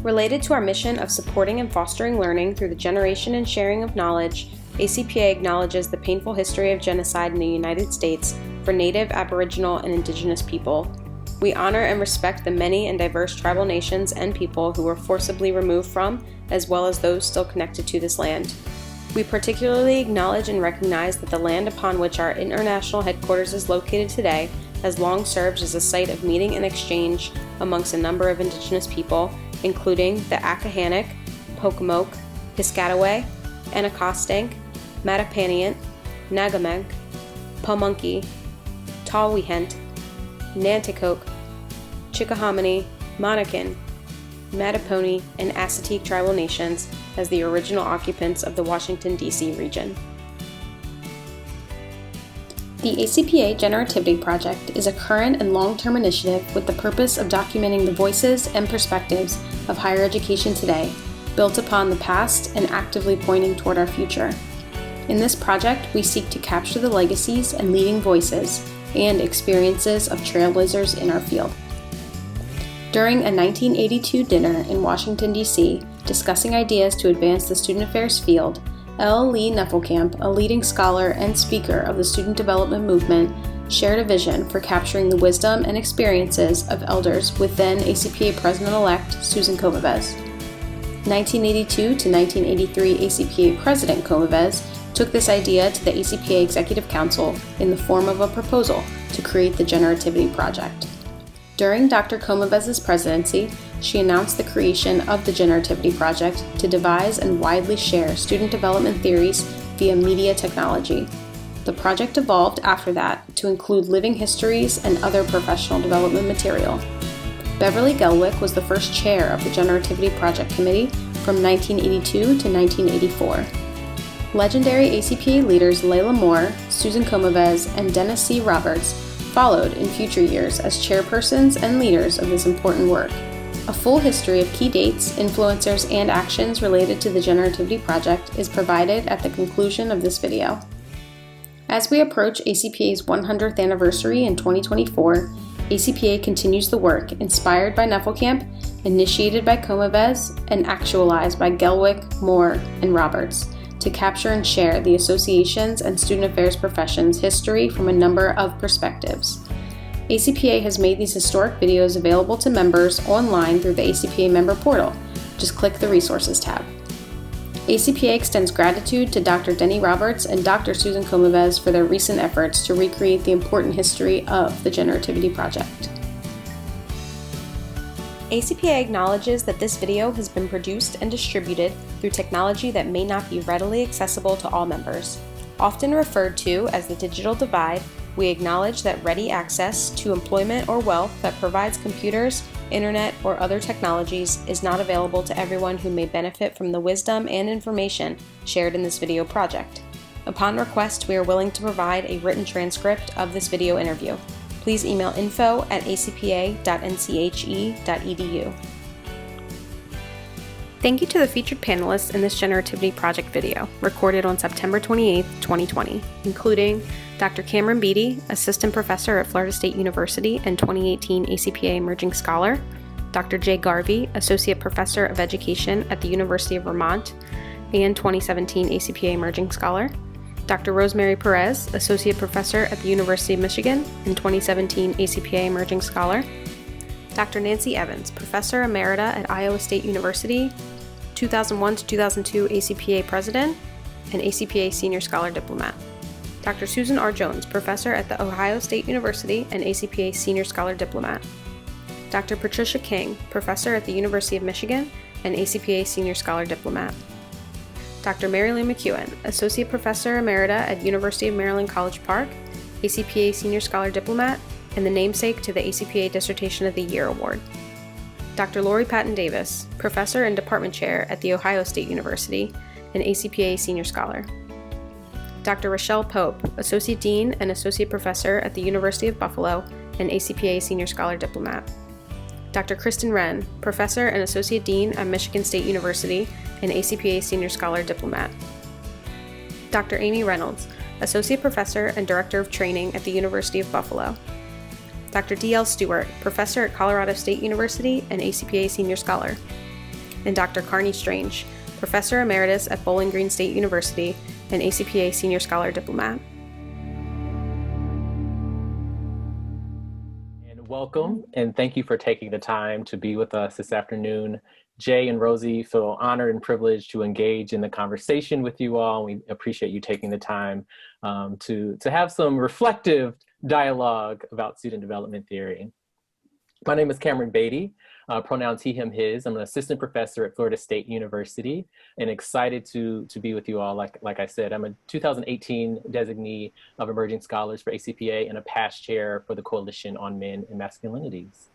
Related to our mission of supporting and fostering learning through the generation and sharing of knowledge, ACPA acknowledges the painful history of genocide in the United States for Native, Aboriginal, and Indigenous people. We honor and respect the many and diverse tribal nations and people who were forcibly removed from, as well as those still connected to this land. We particularly acknowledge and recognize that the land upon which our international headquarters is located today has long served as a site of meeting and exchange amongst a number of Indigenous people, including the Akahannock, Pocomoke, Piscataway, Anacostank, Mattapaniant, Nagameg, Pamunkey, Tawihent, Nanticoke, Chickahominy, Monacan, Mattapony, and Assateague tribal nations as the original occupants of the Washington, D.C. region. The ACPA Generativity Project is a current and long-term initiative with the purpose of documenting the voices and perspectives of higher education today, built upon the past and actively pointing toward our future. In this project, we seek to capture the legacies and leading voices and experiences of trailblazers in our field. During a 1982 dinner in Washington, D.C., discussing ideas to advance the student affairs field, L. Lee Neffelkamp, a leading scholar and speaker of the student development movement, shared a vision for capturing the wisdom and experiences of elders with then ACPA President-elect Susan Comavez. 1982 to 1983 ACPA President Comavez took this idea to the ACPA Executive Council in the form of a proposal to create the Generativity Project. During Dr. Comavez's presidency, she announced the creation of the Generativity Project to devise and widely share student development theories via media technology. The project evolved after that to include living histories and other professional development material. Beverly Gelwick was the first chair of the Generativity Project Committee from 1982 to 1984. Legendary ACPA leaders Layla Moore, Susan Comavez, and Dennis C. Roberts followed in future years as chairpersons and leaders of this important work. A full history of key dates, influencers, and actions related to the Generativity Project is provided at the conclusion of this video. As we approach ACPA's 100th anniversary in 2024, ACPA continues the work inspired by Neffelkamp, initiated by Comavez, and actualized by Gelwick, Moore, and Roberts, to capture and share the association's and student affairs profession's history from a number of perspectives. ACPA has made these historic videos available to members online through the ACPA member portal. Just click the Resources tab. ACPA extends gratitude to Dr. Denny Roberts and Dr. Susan Comavez for their recent efforts to recreate the important history of the Generativity Project. ACPA acknowledges that this video has been produced and distributed through technology that may not be readily accessible to all members. Often referred to as the digital divide, we acknowledge that ready access to employment or wealth that provides computers, internet, or other technologies is not available to everyone who may benefit from the wisdom and information shared in this video project. Upon request, we are willing to provide a written transcript of this video interview. Please email info@acpa.nche.edu. Thank you to the featured panelists in this Generativity Project video, recorded on September 28, 2020, including Dr. Cameron Beatty, Assistant Professor at Florida State University and 2018 ACPA Emerging Scholar, Dr. J. Garvey, Associate Professor of Education at the University of Vermont and 2017 ACPA Emerging Scholar, Dr. Rosemary Perez, Associate Professor at the University of Michigan and 2017 ACPA Emerging Scholar, Dr. Nancy Evans, Professor Emerita at Iowa State University, 2001 to 2002 ACPA President, and ACPA Senior Scholar Diplomat. Dr. Susan R. Jones, Professor at The Ohio State University and ACPA Senior Scholar Diplomat. Dr. Patricia King, Professor at the University of Michigan and ACPA Senior Scholar Diplomat. Dr. Mary Lou McEwen, Associate Professor Emerita at University of Maryland College Park, ACPA Senior Scholar Diplomat, and the namesake to the ACPA Dissertation of the Year Award. Dr. Lori Patton Davis, Professor and Department Chair at The Ohio State University and ACPA Senior Scholar. Dr. Raechelle Pope, Associate Dean and Associate Professor at the University of Buffalo and ACPA Senior Scholar Diplomat. Dr. Kristen Renn, Professor and Associate Dean at Michigan State University and ACPA Senior Scholar Diplomat. Dr. Amy Reynolds, Associate Professor and Director of Training at the University of Buffalo. Dr. D.L. Stewart, Professor at Colorado State University and ACPA Senior Scholar. and Dr. Carney Strange, Professor Emeritus at Bowling Green State University and ACPA Senior Scholar Diplomat. And welcome, and thank you for taking the time to be with us this afternoon. Jay and Rosie feel honored and privileged to engage in the conversation with you all. We appreciate you taking the time to have some reflective dialogue about student development theory. My name is Cameron Beatty, pronouns he, him, his. I'm an assistant professor at Florida State University and excited to be with you all. Like I said, I'm a 2018 designee of Emerging Scholars for ACPA and a past chair for the Coalition on Men and Masculinities.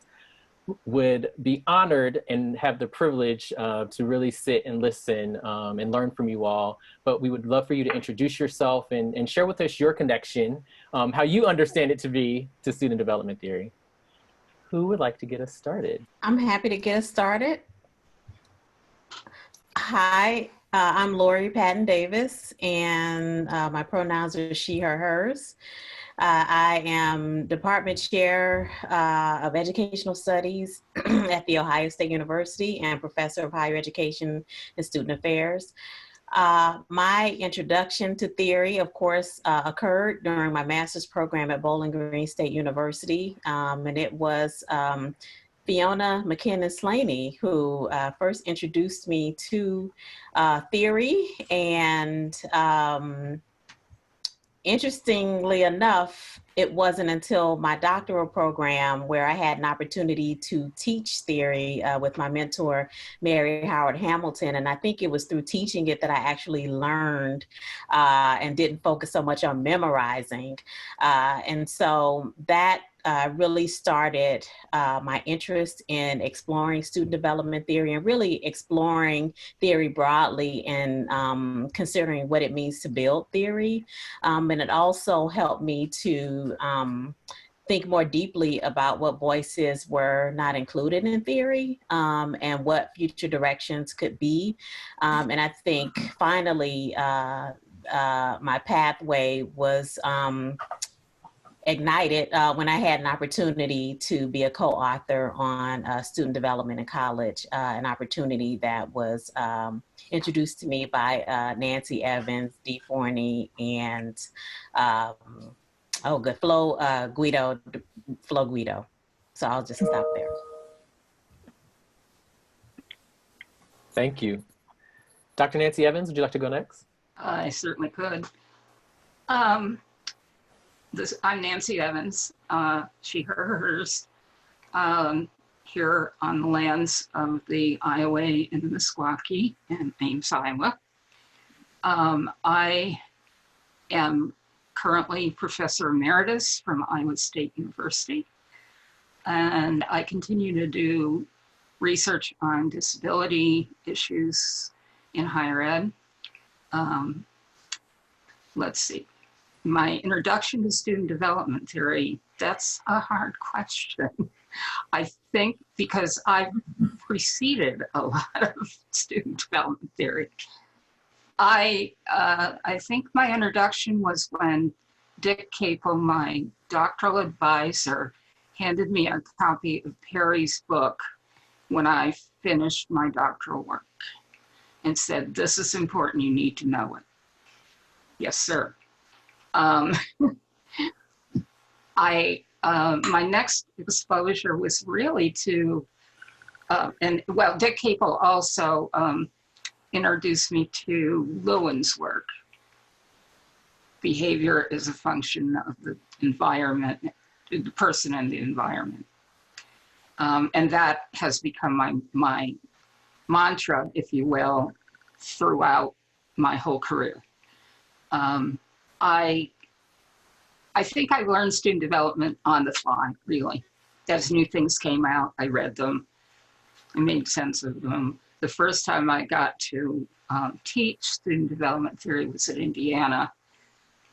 Would be honored and have the privilege to really sit and listen and learn from you all, but we would love for you to introduce yourself and share with us your connection, how you understand it to be to student development theory. Who would like to get us started? I'm happy to get us started. Hi, I'm Lori Patton Davis, and my pronouns are she, her, hers. I am department chair of educational studies at The Ohio State University and professor of higher education and student affairs. My introduction to theory, of course, occurred during my master's program at Bowling Green State University, and it was Fiona McKinnon-Slaney who first introduced me to theory, and interestingly enough, it wasn't until my doctoral program where I had an opportunity to teach theory with my mentor, Mary Howard Hamilton. And I think it was through teaching it that I actually learned and didn't focus so much on memorizing. And so that really started my interest in exploring student development theory and really exploring theory broadly and considering what it means to build theory. And it also helped me to think more deeply about what voices were not included in theory and what future directions could be. And I think finally my pathway was ignited when I had an opportunity to be a co-author on student development in college, an opportunity that was introduced to me by Nancy Evans, Dee Forney, and Flo Guido. So I'll just stop there. Thank you. Dr. Nancy Evans, would you like to go next? I certainly could. I'm Nancy Evans, she, her, hers, here on the lands of the Iowa and the Meskwaki in Ames, Iowa. I am currently Professor Emeritus from Iowa State University, and I continue to do research on disability issues in higher ed. Let's see. My introduction to student development theory, that's a hard question. I think because I've preceded a lot of student development theory. I think my introduction was when Dick Capel, my doctoral advisor, handed me a copy of Perry's book when I finished my doctoral work and said, "This is important, you need to know it." Yes, sir. My next exposure was really to, Dick Capel also introduced me to Lewin's work. Behavior is a function of the environment, the person and the environment. And that has become my mantra, if you will, throughout my whole career. I think I learned student development on the fly, really. As new things came out, I read them, I made sense of them. The first time I got to teach student development theory was at Indiana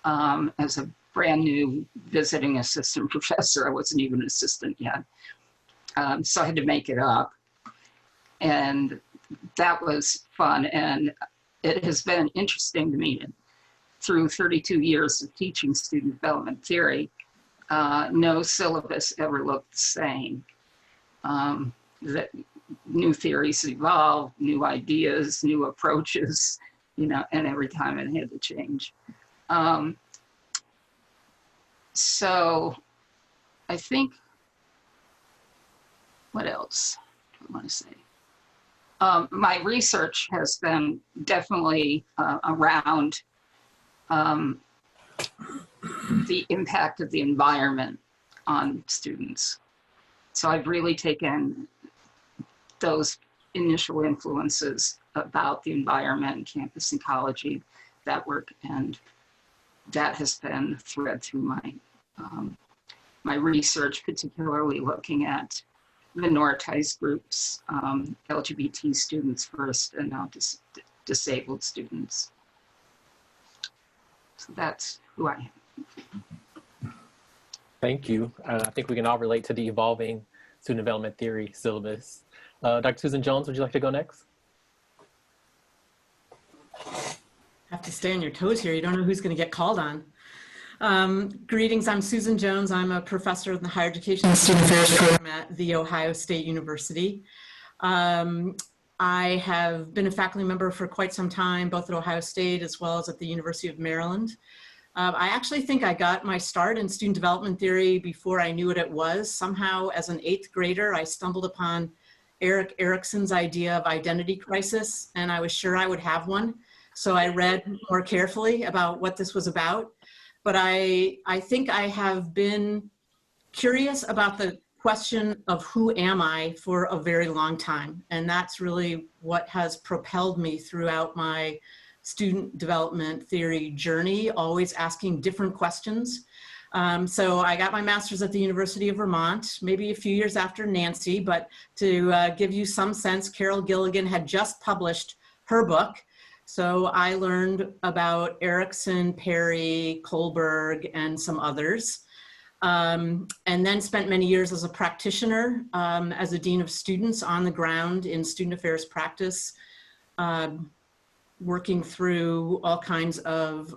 as a brand new visiting assistant professor. I wasn't even an assistant yet. So I had to make it up. And that was fun. And it has been interesting to me through 32 years of teaching student development theory. No syllabus ever looked the same. new theories evolve, new ideas, new approaches, you know, and every time it had to change. So I think, what else do I want to say? My research has been definitely around the impact of the environment on students. So I've really taken those initial influences about the environment, campus ecology, that work, and that has been thread through my my research, particularly looking at minoritized groups, LGBT students first, and now disabled students. So that's who I am. Thank you. I think we can all relate to the evolving student development theory syllabus. Dr. Susan Jones, would you like to go next? Have to stay on your toes here. You don't know who's going to get called on. Greetings, I'm Susan Jones. I'm a professor in the Higher Education and Student Affairs program at The Ohio State University. I have been a faculty member for quite some time, both at Ohio State as well as at the University of Maryland. I actually think I got my start in student development theory before I knew what it was. Somehow, as an 8th grader, I stumbled upon Erik Erikson's idea of identity crisis, and I was sure I would have one. So I read more carefully about what this was about. But I think I have been curious about the question of who am I for a very long time. And that's really what has propelled me throughout my student development theory journey, always asking different questions. So I got my master's at the University of Vermont, maybe a few years after Nancy, but to give you some sense, Carol Gilligan had just published her book. So I learned about Erikson, Perry, Kohlberg, and some others. And then spent many years as a practitioner, as a dean of students on the ground in student affairs practice, working through all kinds of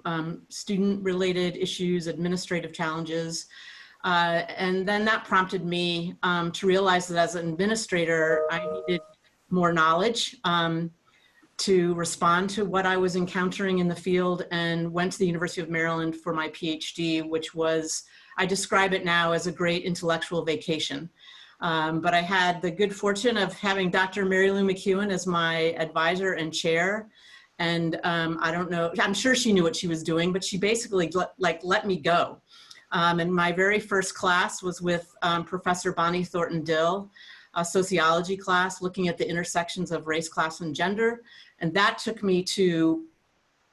student-related issues, administrative challenges. And then that prompted me to realize that as an administrator, I needed more knowledge to respond to what I was encountering in the field, and went to the University of Maryland for my PhD, which was, I describe it now as a great intellectual vacation. But I had the good fortune of having Dr. Mary Lou McEwen as my advisor and chair. And I don't know, I'm sure she knew what she was doing, but she basically let me go. And my very first class was with Professor Bonnie Thornton-Dill, a sociology class looking at the intersections of race, class, and gender. And that took me to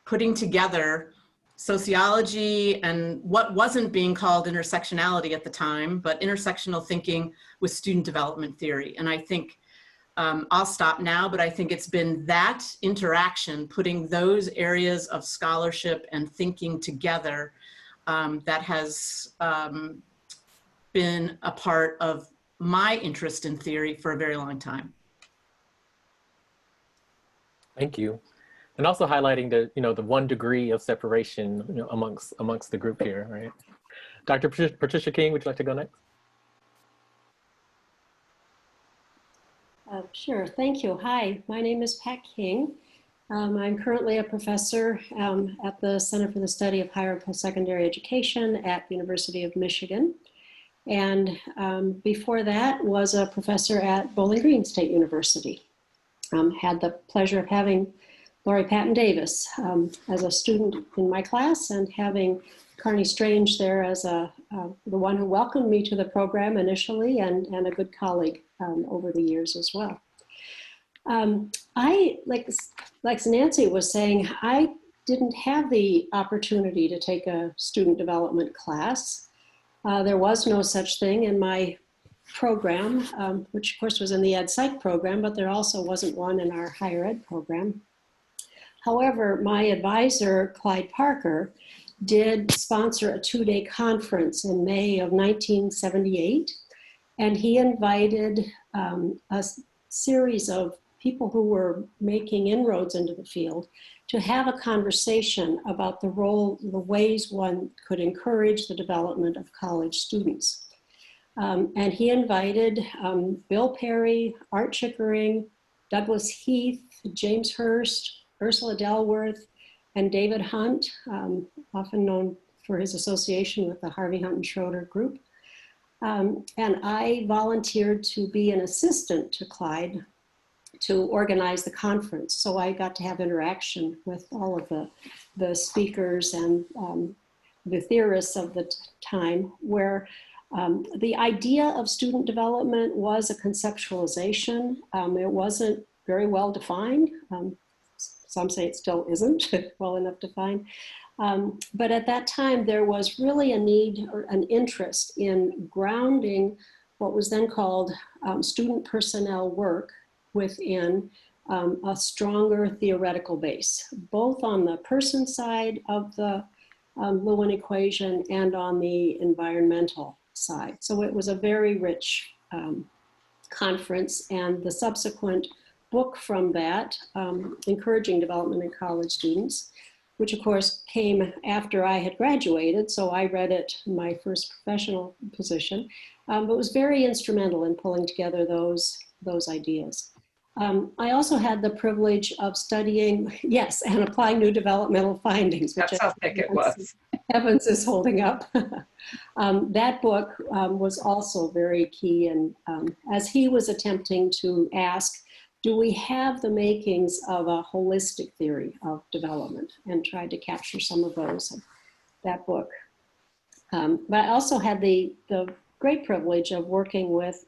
putting together sociology and what wasn't being called intersectionality at the time, but intersectional thinking with student development theory. And I think, I'll stop now, but I think it's been that interaction, putting those areas of scholarship and thinking together, that has been a part of my interest in theory for a very long time. Thank you. And also highlighting the, the 1 degree of separation, amongst the group here, right? Dr. Patricia King, would you like to go next? Sure, thank you. Hi, my name is Pat King. I'm currently a professor at the Center for the Study of Higher and Post-Secondary Education at the University of Michigan. And before that was a professor at Bowling Green State University. Had the pleasure of having Laurie Patton Davis as a student in my class, and having Carney Strange there as the one who welcomed me to the program initially, and a good colleague over the years as well. I, like Nancy was saying, I didn't have the opportunity to take a student development class. There was no such thing in my program, which of course was in the Ed Psych program, but there also wasn't one in our higher ed program. However, my advisor, Clyde Parker, did sponsor a 2-day conference in May of 1978, and he invited a series of people who were making inroads into the field to have a conversation about the ways one could encourage the development of college students. And he invited Bill Perry, Art Chickering, Douglas Heath, James Hurst, Ursula Delworth, and David Hunt, often known for his association with the Harvey Hunt and Schroeder group. And I volunteered to be an assistant to Clyde to organize the conference. So I got to have interaction with all of the speakers and the theorists of the time, where the idea of student development was a conceptualization. It wasn't very well defined. Some say it still isn't well enough defined. But at that time, there was really a need or an interest in grounding what was then called student personnel work within a stronger theoretical base, both on the person side of the Lewin equation and on the environmental side. So it was a very rich conference, and the subsequent book from that, Encouraging Development in College Students, which of course came after I had graduated, so I read it in my first professional position, but was very instrumental in pulling together those ideas. I also had the privilege of studying, yes, and applying new developmental findings, which That's how thick it was. Evans is holding up. That book was also very key, and as he was attempting to ask, do we have the makings of a holistic theory of development, and tried to capture some of those in that book. But I also had the great privilege of working with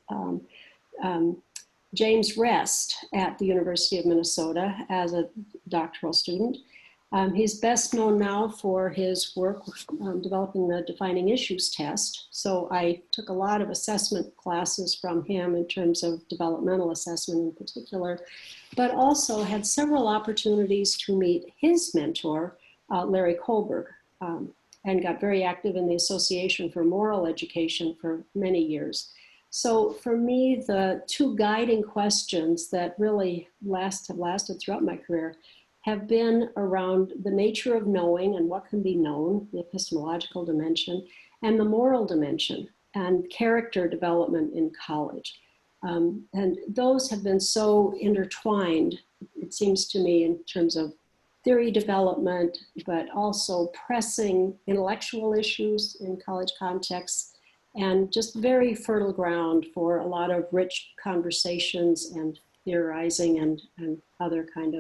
James Rest at the University of Minnesota as a doctoral student. He's best known now for his work developing the defining issues test. So I took a lot of assessment classes from him in terms of developmental assessment in particular, but also had several opportunities to meet his mentor, Larry Kohlberg, and got very active in the Association for Moral Education for many years. So for me, the two guiding questions that really have lasted throughout my career have been around the nature of knowing and what can be known, the epistemological dimension, and the moral dimension and character development in college. And those have been so intertwined, it seems to me, in terms of theory development, but also pressing intellectual issues in college contexts, and just very fertile ground for a lot of rich conversations and theorizing and other kinds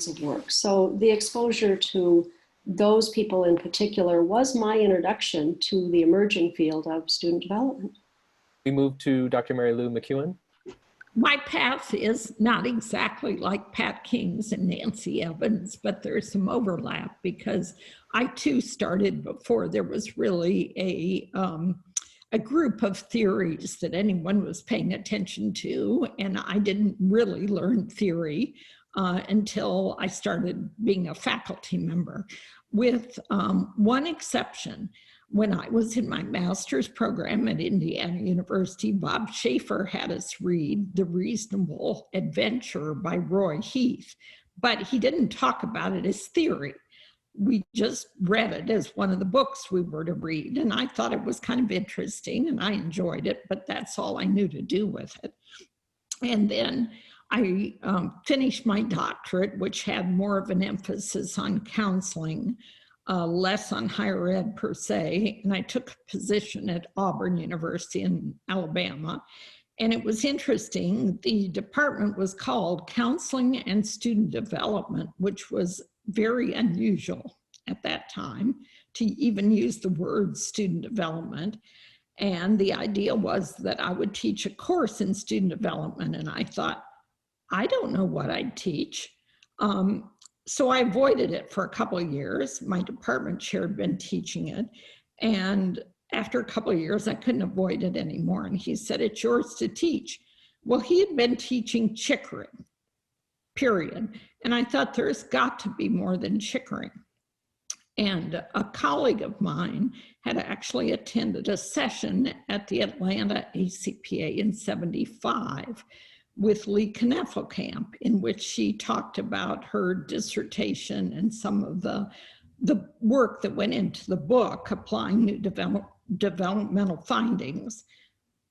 of work. So the exposure to those people in particular was my introduction to the emerging field of student development. We move to Dr. Mary Lou McEwen. My path is not exactly like Pat King's and Nancy Evans, but there's some overlap because I too started before there was really a group of theories that anyone was paying attention to, and I didn't really learn theory until I started being a faculty member, with one exception. When I was in my master's program at Indiana University, Bob Schaefer had us read The Reasonable Adventure by Roy Heath, but he didn't talk about it as theory. We just read it as one of the books we were to read, and I thought it was kind of interesting, and I enjoyed it, but that's all I knew to do with it. And then I finished my doctorate, which had more of an emphasis on counseling, less on higher ed per se, and I took a position at Auburn University in Alabama. And it was interesting, the department was called Counseling and Student Development, which was very unusual at that time to even use the word student development. And the idea was that I would teach a course in student development, and I thought, I don't know what I'd teach. So I avoided it for a couple of years. My department chair had been teaching it. And after a couple of years, I couldn't avoid it anymore. And he said, it's yours to teach. Well, he had been teaching Chickering, period. And I thought there's got to be more than Chickering. And a colleague of mine had actually attended a session at the Atlanta ACPA in '75 with Lee Knefelkamp, in which she talked about her dissertation and some of the the work that went into the book, applying new developmental findings,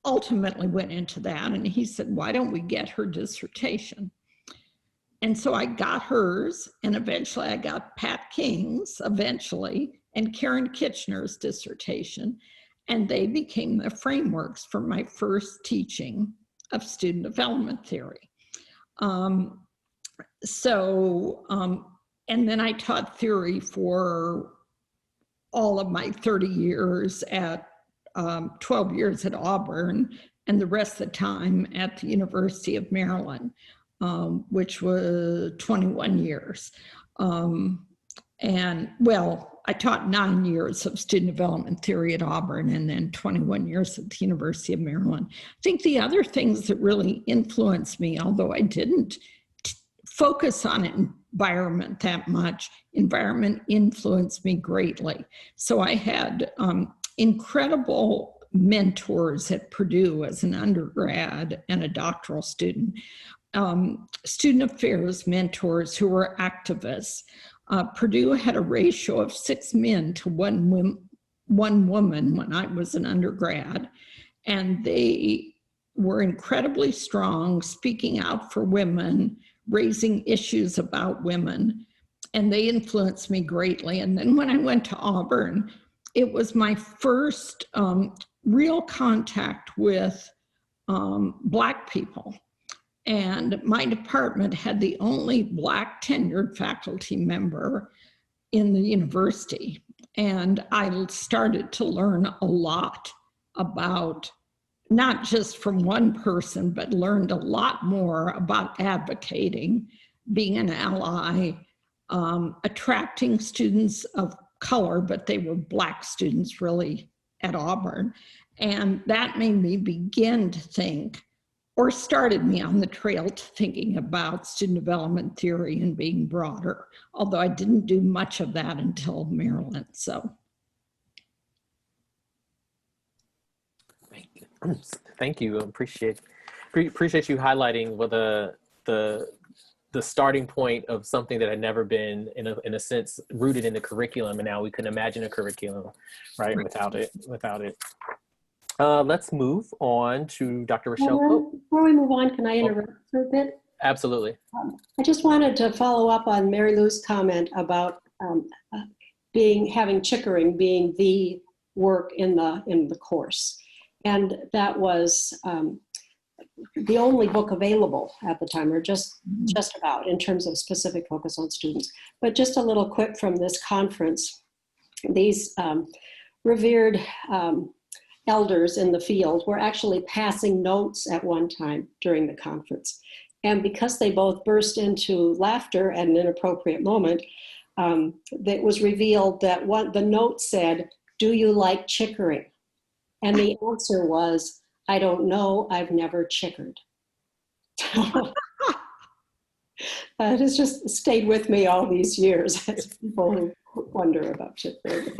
ultimately went into that. And he said, why don't we get her dissertation? And so I got hers, and eventually I got Pat King's, and Karen Kitchener's dissertation. And they became the frameworks for my first teaching of student development theory. And then I taught theory for all of my 30 years at 12 years at Auburn, and the rest of the time at the University of Maryland, which was 21 years. And well, I taught 9 years of student development theory at Auburn and then 21 years at the University of Maryland. I think the other things that really influenced me, although I didn't focus on environment that much, environment influenced me greatly. So I had incredible mentors at Purdue as an undergrad and a doctoral student, student affairs mentors who were activists. Purdue had a ratio of 6 men to one woman when I was an undergrad, and they were incredibly strong, speaking out for women, raising issues about women, and they influenced me greatly. And then when I went to Auburn, it was my first real contact with Black people. And my department had the only Black tenured faculty member in the university. And I started to learn a lot about, not just from one person, but learned a lot more about advocating, being an ally, attracting students of color, but they were Black students really at Auburn. And that made me begin to think, or started me on the trail to thinking about student development theory and being broader, although I didn't do much of that until Maryland, so. Thank you. Appreciate you highlighting what the starting point of something that had never been, in a sense, rooted in the curriculum, and now we can imagine a curriculum, right? Without it. Let's move on to Dr. Raechelle Pope. Before we move on, can I interrupt for a bit? Absolutely. I just wanted to follow up on Mary Lou's comment about having Chickering being the work in the course. And that was the only book available at the time, or just about, in terms of specific focus on students. But just a little quip from this conference. These revered elders in the field were actually passing notes at one time during the conference. And because they both burst into laughter at an inappropriate moment, it was revealed that the note said, "Do you like Chickering?" And the answer was, "I don't know, I've never chickered." It has just stayed with me all these years as people who wonder about chickering.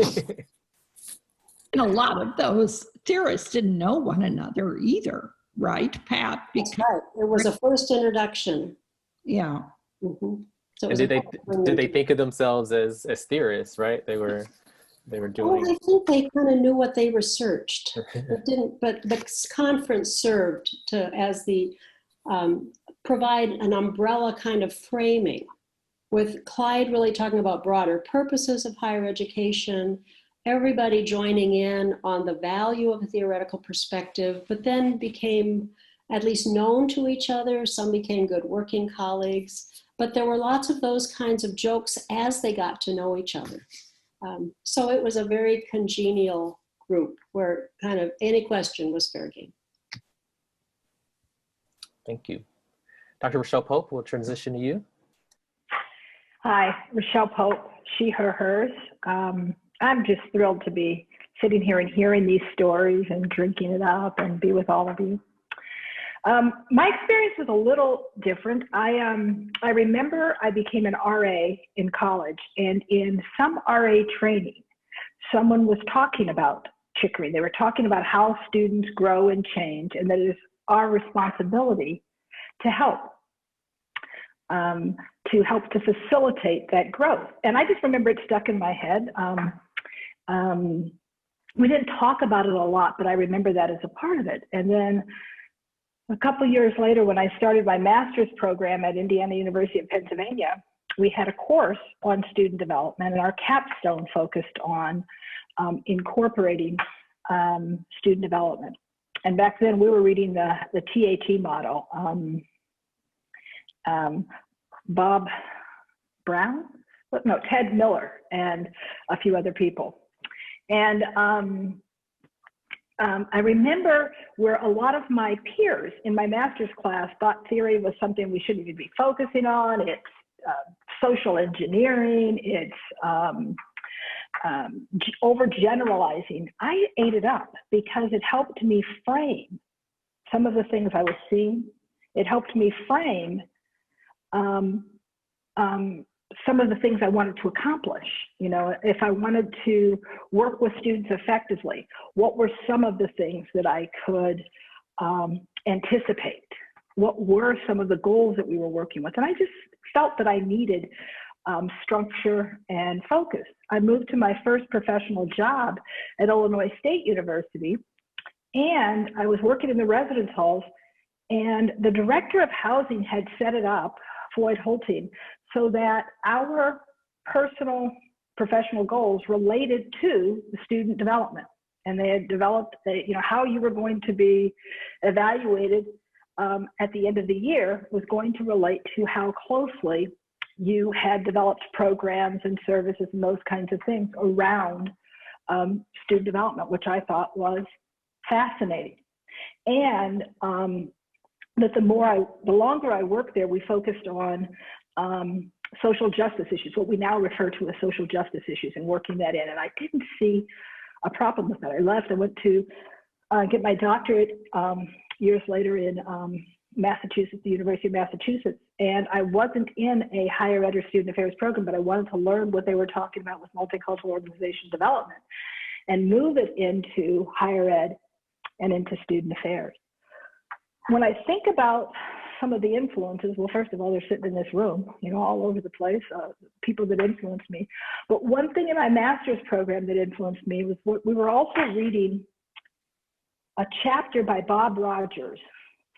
And a lot of those theorists didn't know one another either, right, Pat? That's right. It was a first introduction. Yeah. Mm-hmm. So and did they think of themselves as theorists, right? They were doing. Well, I think they kind of knew what they researched. But the conference served as the provide an umbrella kind of framing, with Clyde really talking about broader purposes of higher education, everybody joining in on the value of a theoretical perspective, but then became at least known to each other. Some became good working colleagues, but there were lots of those kinds of jokes as they got to know each other. So it was a very congenial group where kind of any question was fair game. Thank you. Dr. Raechelle Pope, we'll transition to you. Hi, Raechelle Pope, she, her, hers. I'm just thrilled to be sitting here and hearing these stories and drinking it up and be with all of you. My experience was a little different. I remember I became an RA in college, and in some RA training, someone was talking about Chickering. They were talking about how students grow and change, and that it is our responsibility to help. to help to facilitate that growth. And I just remember it stuck in my head. We didn't talk about it a lot, but I remember that as a part of it. And then a couple years later, when I started my master's program at Indiana University of Pennsylvania, we had a course on student development, and our capstone focused on incorporating student development. And back then we were reading the THE model, Bob Brown? No, Ted Miller and a few other people. And I remember where a lot of my peers in my master's class thought theory was something we shouldn't even be focusing on. It's social engineering, it's overgeneralizing. I ate it up because it helped me frame some of the things I was seeing. It helped me frame some of the things I wanted to accomplish. You know, if I wanted to work with students effectively, what were some of the things that I could anticipate? What were some of the goals that we were working with? And I just felt that I needed structure and focus. I moved to my first professional job at Illinois State University, and I was working in the residence halls, and the director of housing had set it up, Floyd Holting, so that our personal professional goals related to the student development. And they had developed, how you were going to be evaluated at the end of the year was going to relate to how closely you had developed programs and services and those kinds of things around student development, which I thought was fascinating. And that the longer I worked there, we focused on social justice issues, what we now refer to as social justice issues, and working that in. And I didn't see a problem with that. I left. I went to get my doctorate years later in Massachusetts, the University of Massachusetts. And I wasn't in a higher ed or student affairs program, but I wanted to learn what they were talking about with multicultural organization development and move it into higher ed and into student affairs. When I think about some of the influences, well, first of all, they're sitting in this room, all over the place, people that influenced me. But one thing in my master's program that influenced me was we were also reading a chapter by Bob Rogers.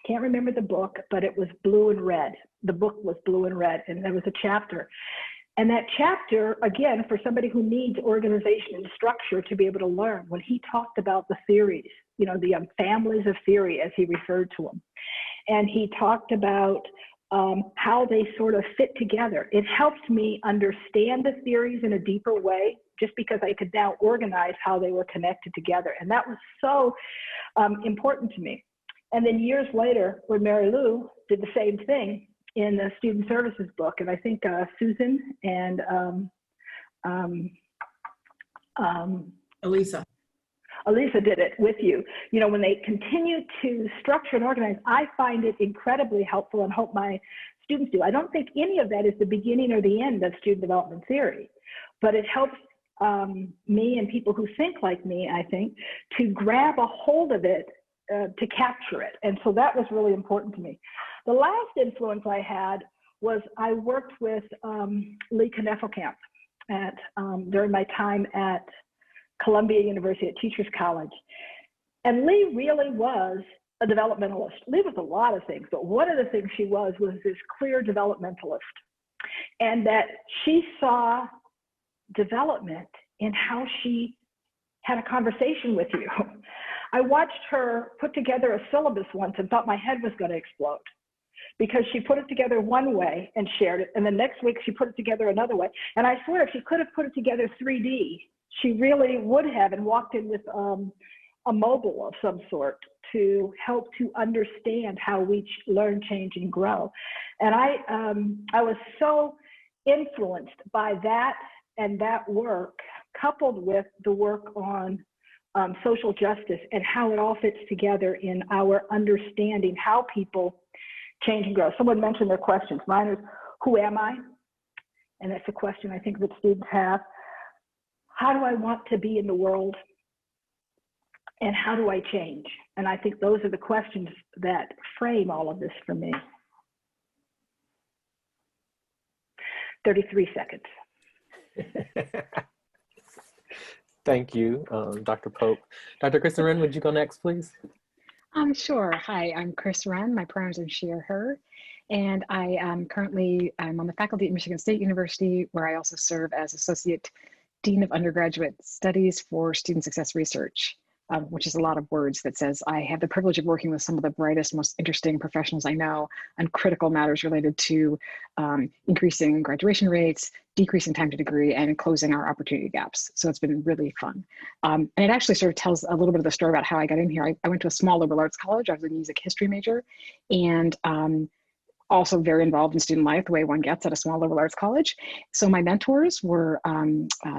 Can't remember the book, but it was blue and red. The book was blue and red, and there was a chapter. And that chapter, again, for somebody who needs organization and structure to be able to learn, when he talked about the theories, the families of theory, as he referred to them, and he talked about how they sort of fit together. It helped me understand the theories in a deeper way, just because I could now organize how they were connected together. And that was so important to me. And then years later, when Mary Lou did the same thing in the student services book, and I think Susan and Elisa did it with you. When they continue to structure and organize, I find it incredibly helpful and hope my students do. I don't think any of that is the beginning or the end of student development theory, but it helps me and people who think like me, I think, to grab a hold of it, to capture it. And so that was really important to me. The last influence I had was I worked with Lee Knefelkamp during my time at Columbia University at Teachers College. And Lee really was a developmentalist. Lee was a lot of things, but one of the things she was this clear developmentalist. And that she saw development in how she had a conversation with you. I watched her put together a syllabus once and thought my head was going to explode, because she put it together one way and shared it, and the next week she put it together another way. And I swear, if she could have put it together 3D, she really would have, and walked in with a mobile of some sort to help to understand how we learn, change, and grow. And I was so influenced by that and that work, coupled with the work on social justice and how it all fits together in our understanding how people change and grow. Someone mentioned their questions. Mine is, who am I? And that's a question I think that students have. How do I want to be in the world? And how do I change? And I think those are the questions that frame all of this for me. 33 seconds. Thank you, Dr. Pope. Dr. Kristen Renn, would you go next, please? Sure. Hi, I'm Chris Renn. My pronouns are she or her. And I am I'm on the faculty at Michigan State University, where I also serve as Associate Dean of Undergraduate Studies for Student Success Research, which is a lot of words that says I have the privilege of working with some of the brightest, most interesting professionals I know on critical matters related to increasing graduation rates, decreasing time to degree, and closing our opportunity gaps. So it's been really fun. And it actually sort of tells a little bit of the story about how I got in here. I went to a small liberal arts college. I was a music history major, and also very involved in student life, the way one gets at a small liberal arts college. So my mentors were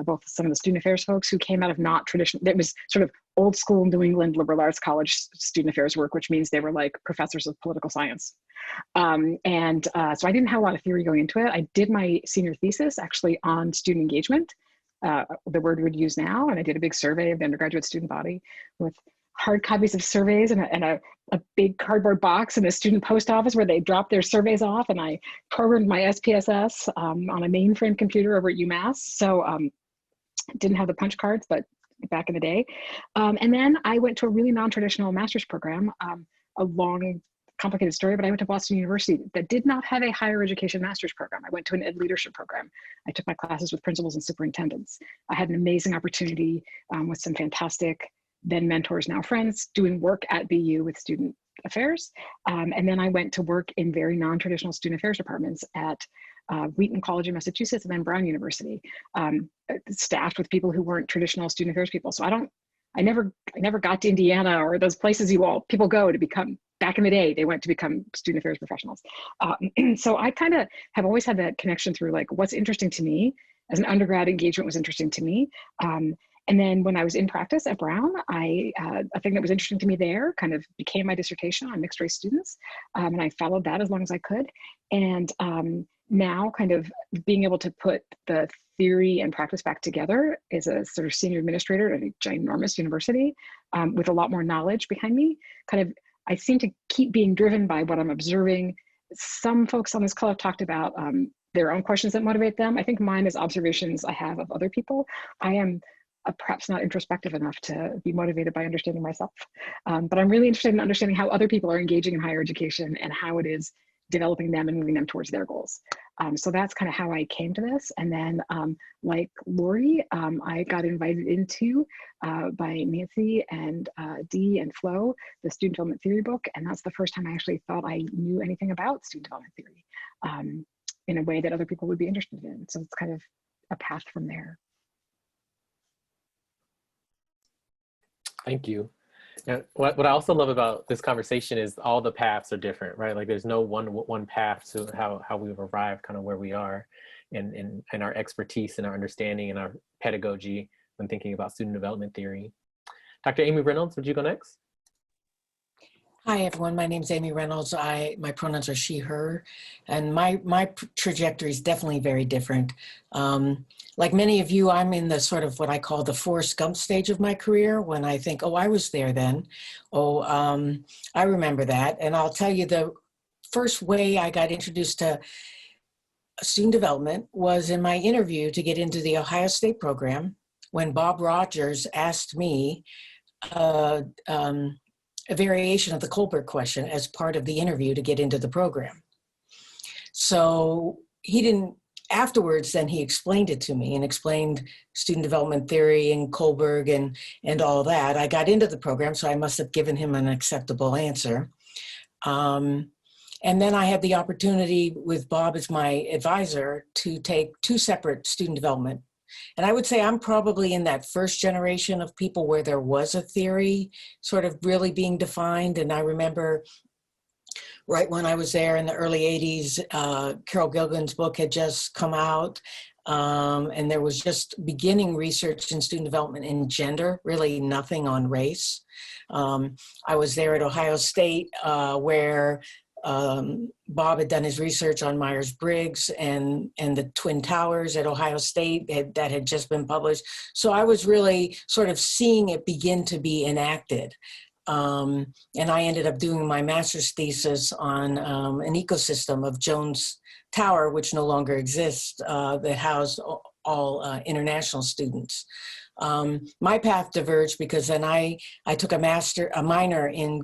both some of the student affairs folks who came out of not traditional, it was sort of old school New England liberal arts college student affairs work, which means they were like professors of political science. So I didn't have a lot of theory going into it. I did my senior thesis actually on student engagement, the word we'd use now, and I did a big survey of the undergraduate student body with hard copies of surveys and a big cardboard box in a student post office where they dropped their surveys off, and I programmed my SPSS on a mainframe computer over at UMass. So didn't have the punch cards, but back in the day. And then I went to a really non-traditional master's program, a long, complicated story, but I went to Boston University that did not have a higher education master's program. I went to an ed leadership program. I took my classes with principals and superintendents. I had an amazing opportunity with some fantastic then mentors, now friends, doing work at BU with student affairs. And then I went to work in very non-traditional student affairs departments at Wheaton College in Massachusetts and then Brown University, staffed with people who weren't traditional student affairs people. So I never got to Indiana or those places people go to become, back in the day, they went to become student affairs professionals. So I kind of have always had that connection through like what's interesting to me. As an undergrad, engagement was interesting to me. And then when I was in practice at Brown, a thing that was interesting to me there kind of became my dissertation on mixed race students. And I followed that as long as I could. And now kind of being able to put the theory and practice back together as a sort of senior administrator at a ginormous university with a lot more knowledge behind me, I seem to keep being driven by what I'm observing. Some folks on this call have talked about their own questions that motivate them. I think mine is observations I have of other people. I am perhaps not introspective enough to be motivated by understanding myself. But I'm really interested in understanding how other people are engaging in higher education and how it is developing them and moving them towards their goals. So that's kind of how I came to this. And then like Lori, I got invited into by Nancy and Dee and Flo, the student development theory book. And that's the first time I actually thought I knew anything about student development theory in a way that other people would be interested in. So it's kind of a path from there. Thank you. And what I also love about this conversation is all the paths are different, right? Like there's no one path to how we've arrived kind of where we are and our expertise and our understanding and our pedagogy when thinking about student development theory. Dr. Amy Reynolds, would you go next? Hi, everyone. My name is Amy Reynolds. My pronouns are she, her, and my trajectory is definitely very different. Like many of you, I'm in the sort of what I call the Forrest Gump stage of my career when I think, oh, I was there then. Oh, I remember that. And I'll tell you the first way I got introduced to student development was in my interview to get into the Ohio State program when Bob Rogers asked me a variation of the Kohlberg question as part of the interview to get into the program. So he didn't, afterwards, then he explained it to me and explained student development theory and Kohlberg and all that. I got into the program, so I must have given him an acceptable answer. And then I had the opportunity with Bob as my advisor to take 2 separate student development. And I would say I'm probably in that first generation of people where there was a theory sort of really being defined. And I remember right when I was there in the early 80s, Carol Gilligan's book had just come out. And there was just beginning research in student development in gender, really nothing on race. I was there at Ohio State where Bob had done his research on Myers-Briggs and the Twin Towers at Ohio State that had just been published. So I was really sort of seeing it begin to be enacted. And I ended up doing my master's thesis on an ecosystem of Jones tower, which no longer exists, that housed all international students. My path diverged because then I took a minor in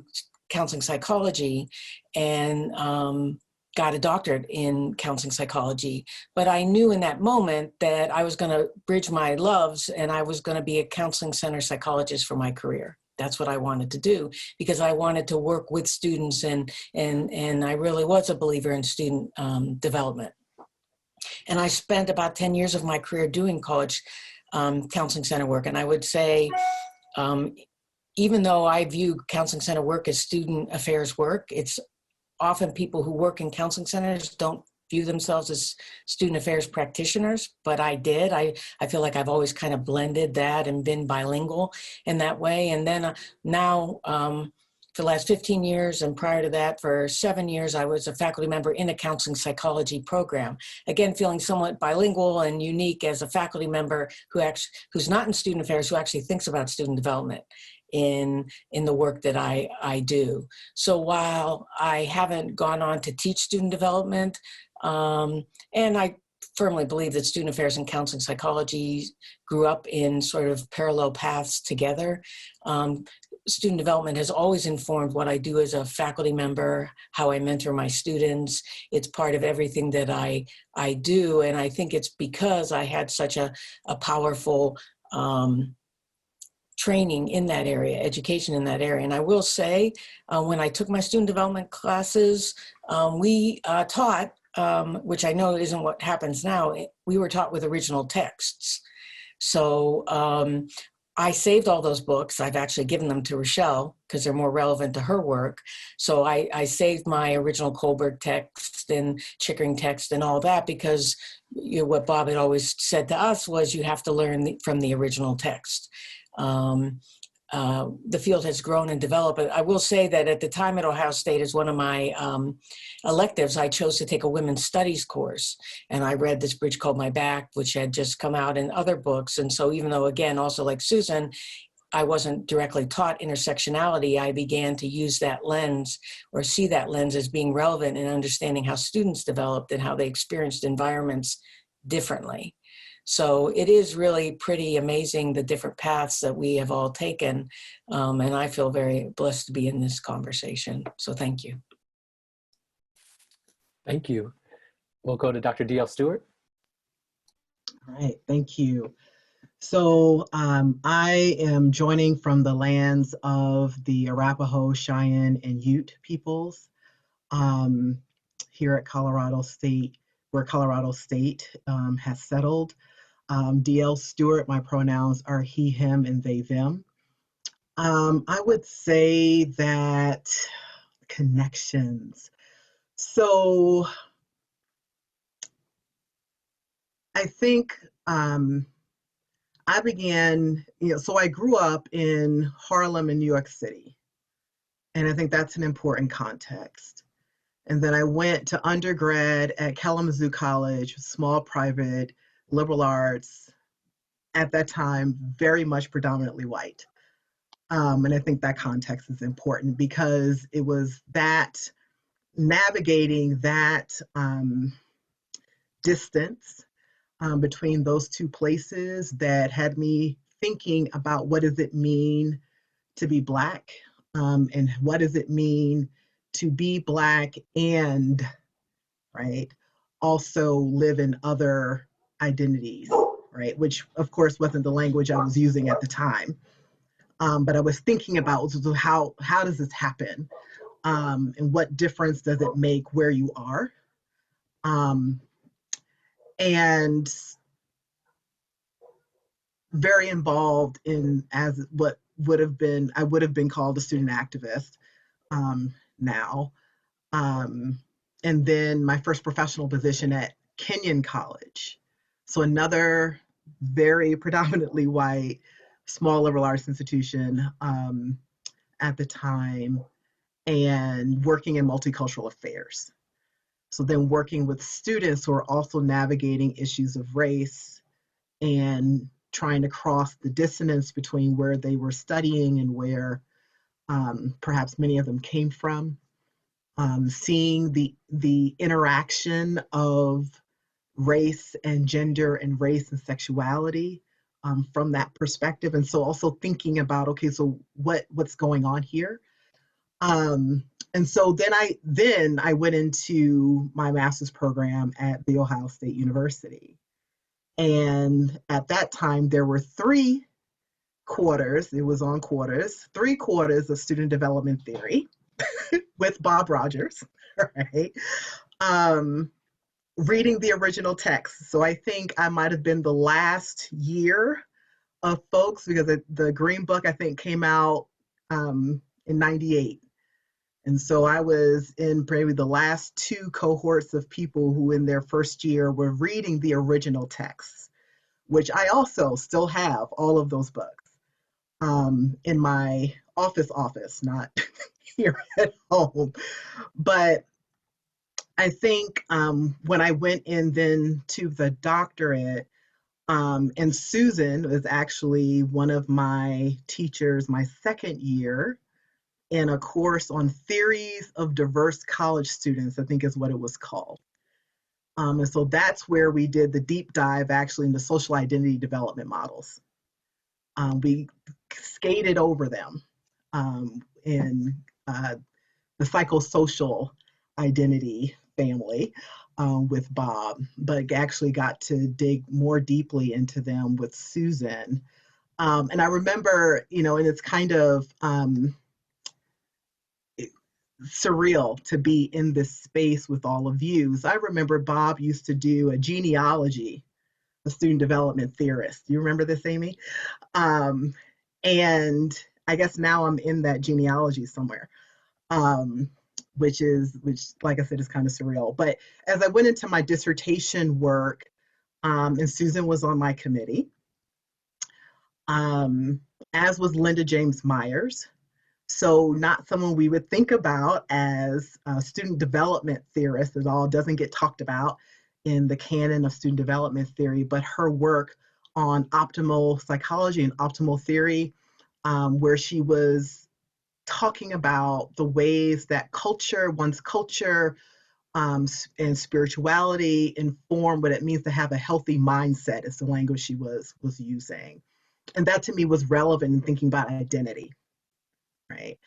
counseling psychology and got a doctorate in counseling psychology. But I knew in that moment that I was going to bridge my loves and I was going to be a counseling center psychologist for my career. That's what I wanted to do because I wanted to work with students and I really was a believer in student development. And I spent about 10 years of my career doing college counseling center work. And I would say, even though I view counseling center work as student affairs work, it's often people who work in counseling centers don't view themselves as student affairs practitioners, but I did. I feel like I've always kind of blended that and been bilingual in that way. And then now, for the last 15 years and prior to that, for 7 years, I was a faculty member in a counseling psychology program. Again, feeling somewhat bilingual and unique as a faculty member who's not in student affairs, who actually thinks about student development in the work that I do. So while I haven't gone on to teach student development, and I firmly believe that student affairs and counseling psychology grew up in sort of parallel paths together, student development has always informed what I do as a faculty member, how I mentor my students. It's part of everything that I do. And I think it's because I had such a powerful training in that area, education in that area. And I will say, when I took my student development classes, we taught, which I know isn't what happens now, we were taught with original texts. So I saved all those books. I've actually given them to Raechelle because they're more relevant to her work. So I saved my original Kohlberg text and Chickering text and all that because what Bob had always said to us was you have to learn from the original text. The field has grown and developed. But I will say that at the time at Ohio State, as one of my electives, I chose to take a women's studies course. And I read This Bridge Called My Back, which had just come out in other books. And so even though, again, also like Susan, I wasn't directly taught intersectionality, I began to use that lens or see that lens as being relevant in understanding how students developed and how they experienced environments differently. So it is really pretty amazing the different paths that we have all taken. And I feel very blessed to be in this conversation. So thank you. Thank you. We'll go to Dr. D.L. Stewart. All right, thank you. So I am joining from the lands of the Arapaho, Cheyenne, and Ute peoples here at Colorado State, where Colorado State has settled. D.L. Stewart, my pronouns are he, him, and they, them. I would say that connections. So I think I began, so I grew up in Harlem and New York City. And I think that's an important context. And then I went to undergrad at Kalamazoo College, small private liberal arts, at that time, very much predominantly white. And I think that context is important because it was that navigating that distance between those two places that had me thinking about what does it mean to be Black and what does it mean to be Black and, right, also live in other identities, right? Which of course wasn't the language I was using at the time. But I was thinking about how does this happen? And what difference does it make where you are? And very involved in as what would have been, I would have been called a student activist now. And then my first professional position at Kenyon College. So another very predominantly white, small liberal arts institution at the time, and working in multicultural affairs. So then working with students who are also navigating issues of race and trying to cross the dissonance between where they were studying and where perhaps many of them came from. seeing the interaction of race and gender and race and sexuality from that perspective. And so also thinking about, okay, so what's going on here? And so then I went into my master's program at The Ohio State University. And at that time, there were 3 quarters, it was on quarters, 3 quarters of student development theory with Bob Rogers, right? Reading the original text. So I think I might have been the last year of folks, because the Green Book, I think, came out in 98. And so I was in maybe the last 2 cohorts of people who in their first year were reading the original texts, which I also still have all of those books in my office, not here at home. But I think when I went in then to the doctorate, and Susan was actually one of my teachers my second year in a course on theories of diverse college students, I think is what it was called. And so that's where we did the deep dive actually into social identity development models. We skated over them in the psychosocial identity family with Bob, but actually got to dig more deeply into them with Susan. And I remember, and it's kind of surreal to be in this space with all of you. So I remember Bob used to do a genealogy of student development theorists. You remember this, Amy? And I guess now I'm in that genealogy somewhere. Which, like I said, is kind of surreal. But as I went into my dissertation work, and Susan was on my committee, as was Linda James Myers. So not someone we would think about as a student development theorist at all, doesn't get talked about in the canon of student development theory, but her work on optimal psychology and optimal theory, where she was talking about the ways that one's culture and spirituality inform what it means to have a healthy mindset, is the language she was using. And that to me was relevant in thinking about identity, right?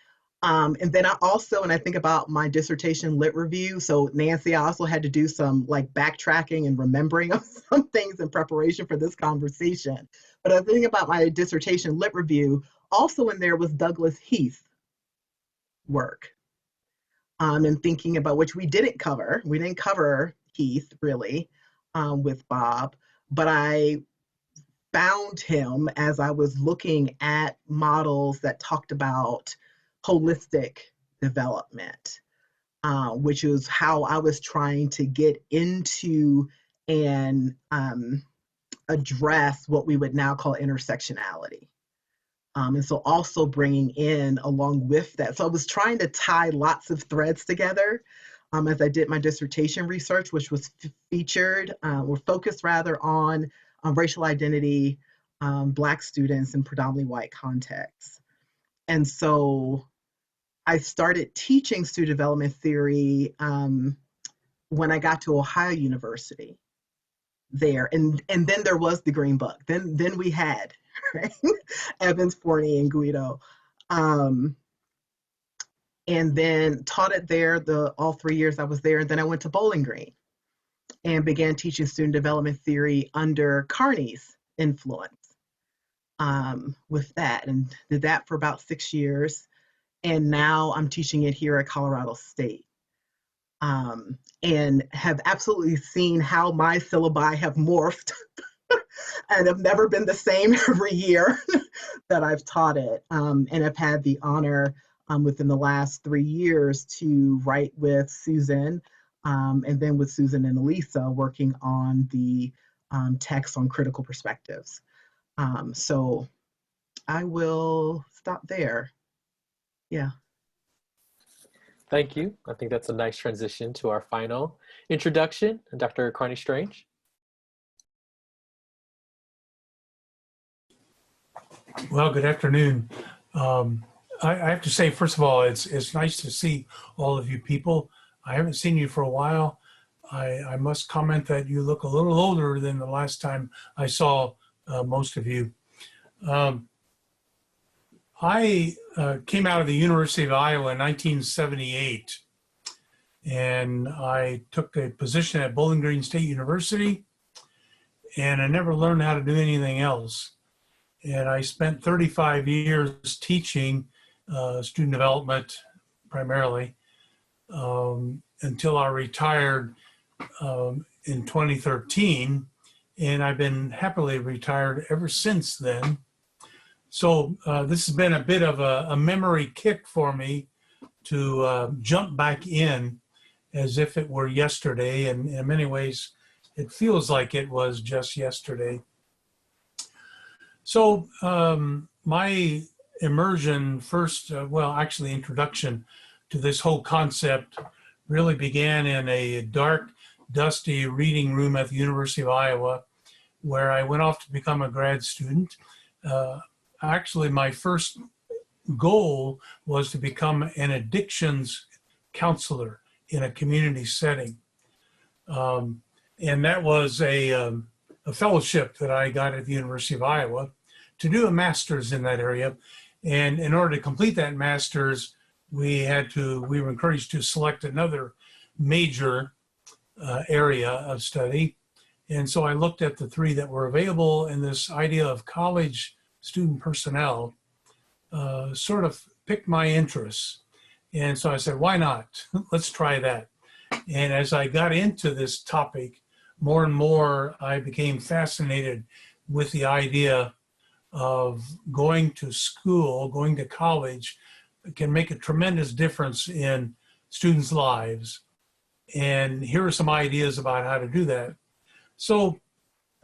And then I think about my dissertation lit review. So Nancy, I also had to do some like backtracking and remembering of some things in preparation for this conversation. But I think about my dissertation lit review, also in there was Douglas Heath work, and thinking about, which we didn't cover. We didn't cover Heath really with Bob, but I found him as I was looking at models that talked about holistic development, which is how I was trying to get into and address what we would now call intersectionality. And so also bringing in along with that. So I was trying to tie lots of threads together as I did my dissertation research, which was featured or focused rather on racial identity, Black students in predominantly white contexts. And so I started teaching student development theory when I got to Ohio University there. And then there was the Green Book. Then we had right? Evans, Forney, and Guido. And then taught it there all 3 years I was there. And then I went to Bowling Green and began teaching student development theory under Carney's influence with that, and did that for about 6 years. And now I'm teaching it here at Colorado State. And have absolutely seen how my syllabi have morphed and have never been the same every year that I've taught it. And I've had the honor within the last 3 years to write with Susan, and then with Susan and Elisa working on the text on critical perspectives. So I will stop there. Yeah. Thank you. I think that's a nice transition to our final introduction, Dr. Carney Strange. Well, good afternoon. I have to say, first of all, it's nice to see all of you people. I haven't seen you for a while. I must comment that you look a little older than the last time I saw most of you. I came out of the University of Iowa in 1978, and I took a position at Bowling Green State University, and I never learned how to do anything else. And I spent 35 years teaching student development primarily until I retired in 2013. And I've been happily retired ever since then. So this has been a bit of a memory kick for me to jump back in as if it were yesterday. And in many ways, it feels like it was just yesterday. So my immersion first, well, actually introduction to this whole concept really began in a dark, dusty reading room at the University of Iowa, where I went off to become a grad student. Actually, my first goal was to become an addictions counselor in a community setting. And that was a fellowship that I got at the University of Iowa to do a master's in that area. And in order to complete that master's, we were encouraged to select another major area of study. And so I looked at the three that were available, and this idea of college student personnel sort of piqued my interest. And so I said, why not? Let's try that. And as I got into this topic, more and more I became fascinated with the idea of going to school, going to college, can make a tremendous difference in students' lives. And here are some ideas about how to do that. So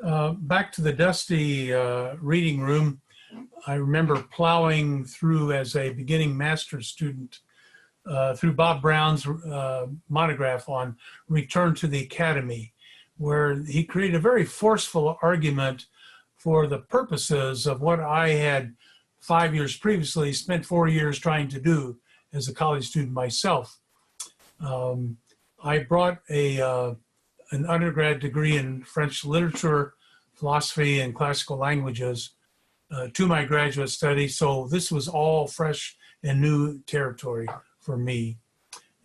back to the dusty reading room, I remember plowing through as a beginning master's student through Bob Brown's monograph on Return to the Academy, where he created a very forceful argument for the purposes of what I had 5 years previously spent 4 years trying to do as a college student myself. I brought an undergrad degree in French literature, philosophy, and classical languages to my graduate study. So this was all fresh and new territory for me.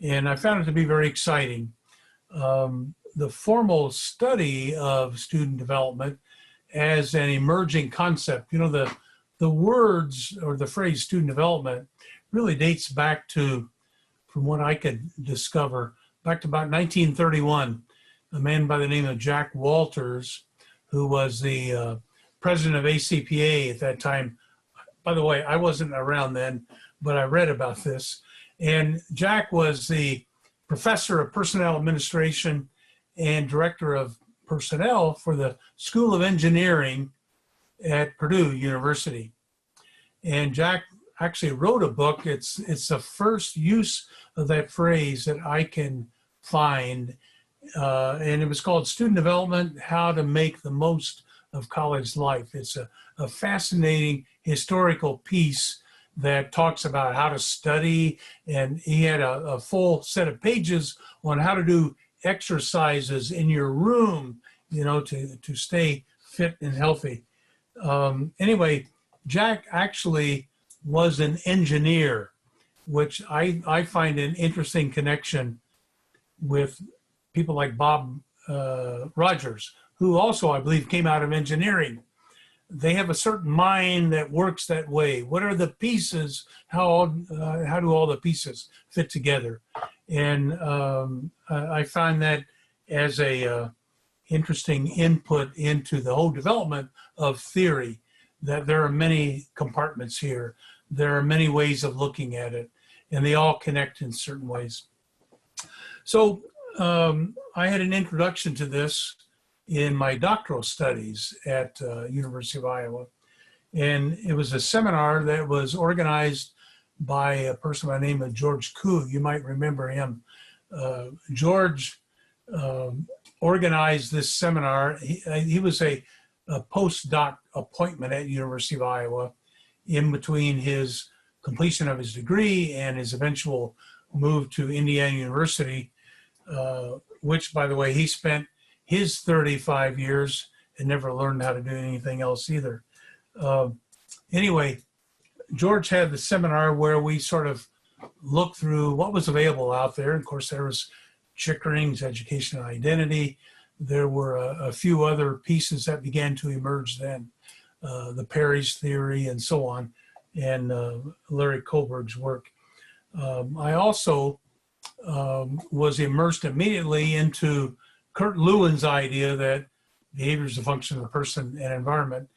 And I found it to be very exciting. The formal study of student development as an emerging concept, you know, the words or the phrase student development really dates back to, from what I could discover, back to about 1931. A man by the name of Jack Walters, who was the president of ACPA at that time. By the way, I wasn't around then, but I read about this. And Jack was the professor of personnel administration and director of personnel for the School of Engineering at Purdue University. And Jack actually wrote a book. It's the first use of that phrase that I can find. And it was called Student Development, How to Make the Most of College Life. It's a fascinating historical piece that talks about how to study. And he had a full set of pages on how to do exercises in your room, you know, to stay fit and healthy. Anyway, Jack actually was an engineer, which I find an interesting connection with people like Bob Rogers, who also, I believe, came out of engineering. They have a certain mind that works that way. What are the pieces? How do all the pieces fit together? And I find that as a interesting input into the whole development of theory, that there are many compartments here. There are many ways of looking at it, and they all connect in certain ways. So I had an introduction to this in my doctoral studies at University of Iowa. And it was a seminar that was organized by a person by the name of George Koo. You might remember him. George organized this seminar. He was a postdoc appointment at University of Iowa in between his completion of his degree and his eventual move to Indiana University, which, by the way, he spent his 35 years and never learned how to do anything else either. Anyway, George had the seminar where we sort of looked through what was available out there. Of course, there was Chickering's Education and Identity. There were a few other pieces that began to emerge then, the Perez theory and so on, and Larry Kohlberg's work. I also was immersed immediately into Kurt Lewin's idea that behavior is a function of the person and environment.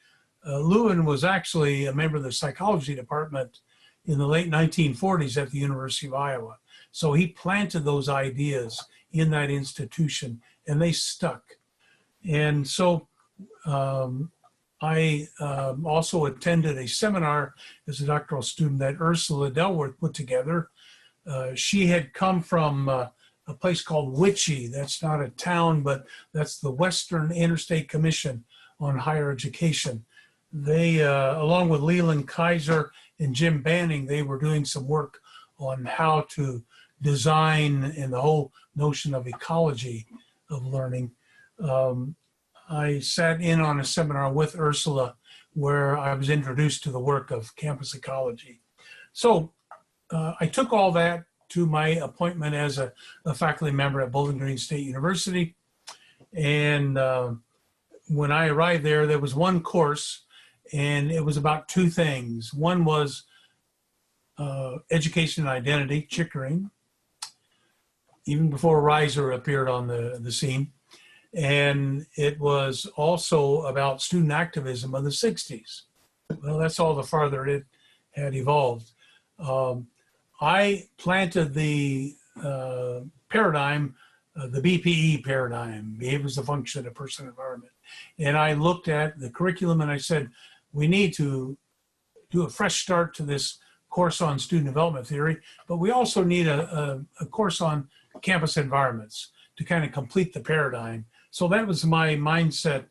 Lewin was actually a member of the psychology department in the late 1940s at the University of Iowa. So he planted those ideas in that institution, and they stuck. And so I also attended a seminar as a doctoral student that Ursula Delworth put together. She had come from a place called Witchy. That's not a town, but that's the Western Interstate Commission on Higher Education. They, along with Leland Kaiser and Jim Banning, they were doing some work on how to design and the whole notion of ecology of learning. I sat in on a seminar with Ursula where I was introduced to the work of campus ecology. So I took all that to my appointment as a faculty member at Bowling Green State University. And when I arrived there, there was one course, and it was about two things. One was education and identity, Chickering, even before Reiser appeared on the scene. And it was also about student activism of the 60s. Well, that's all the farther it had evolved. I planted the paradigm, the BPE paradigm, behavior as a function of person environment. And I looked at the curriculum and I said, we need to do a fresh start to this course on student development theory, but we also need a course on campus environments to kind of complete the paradigm. So that was my mindset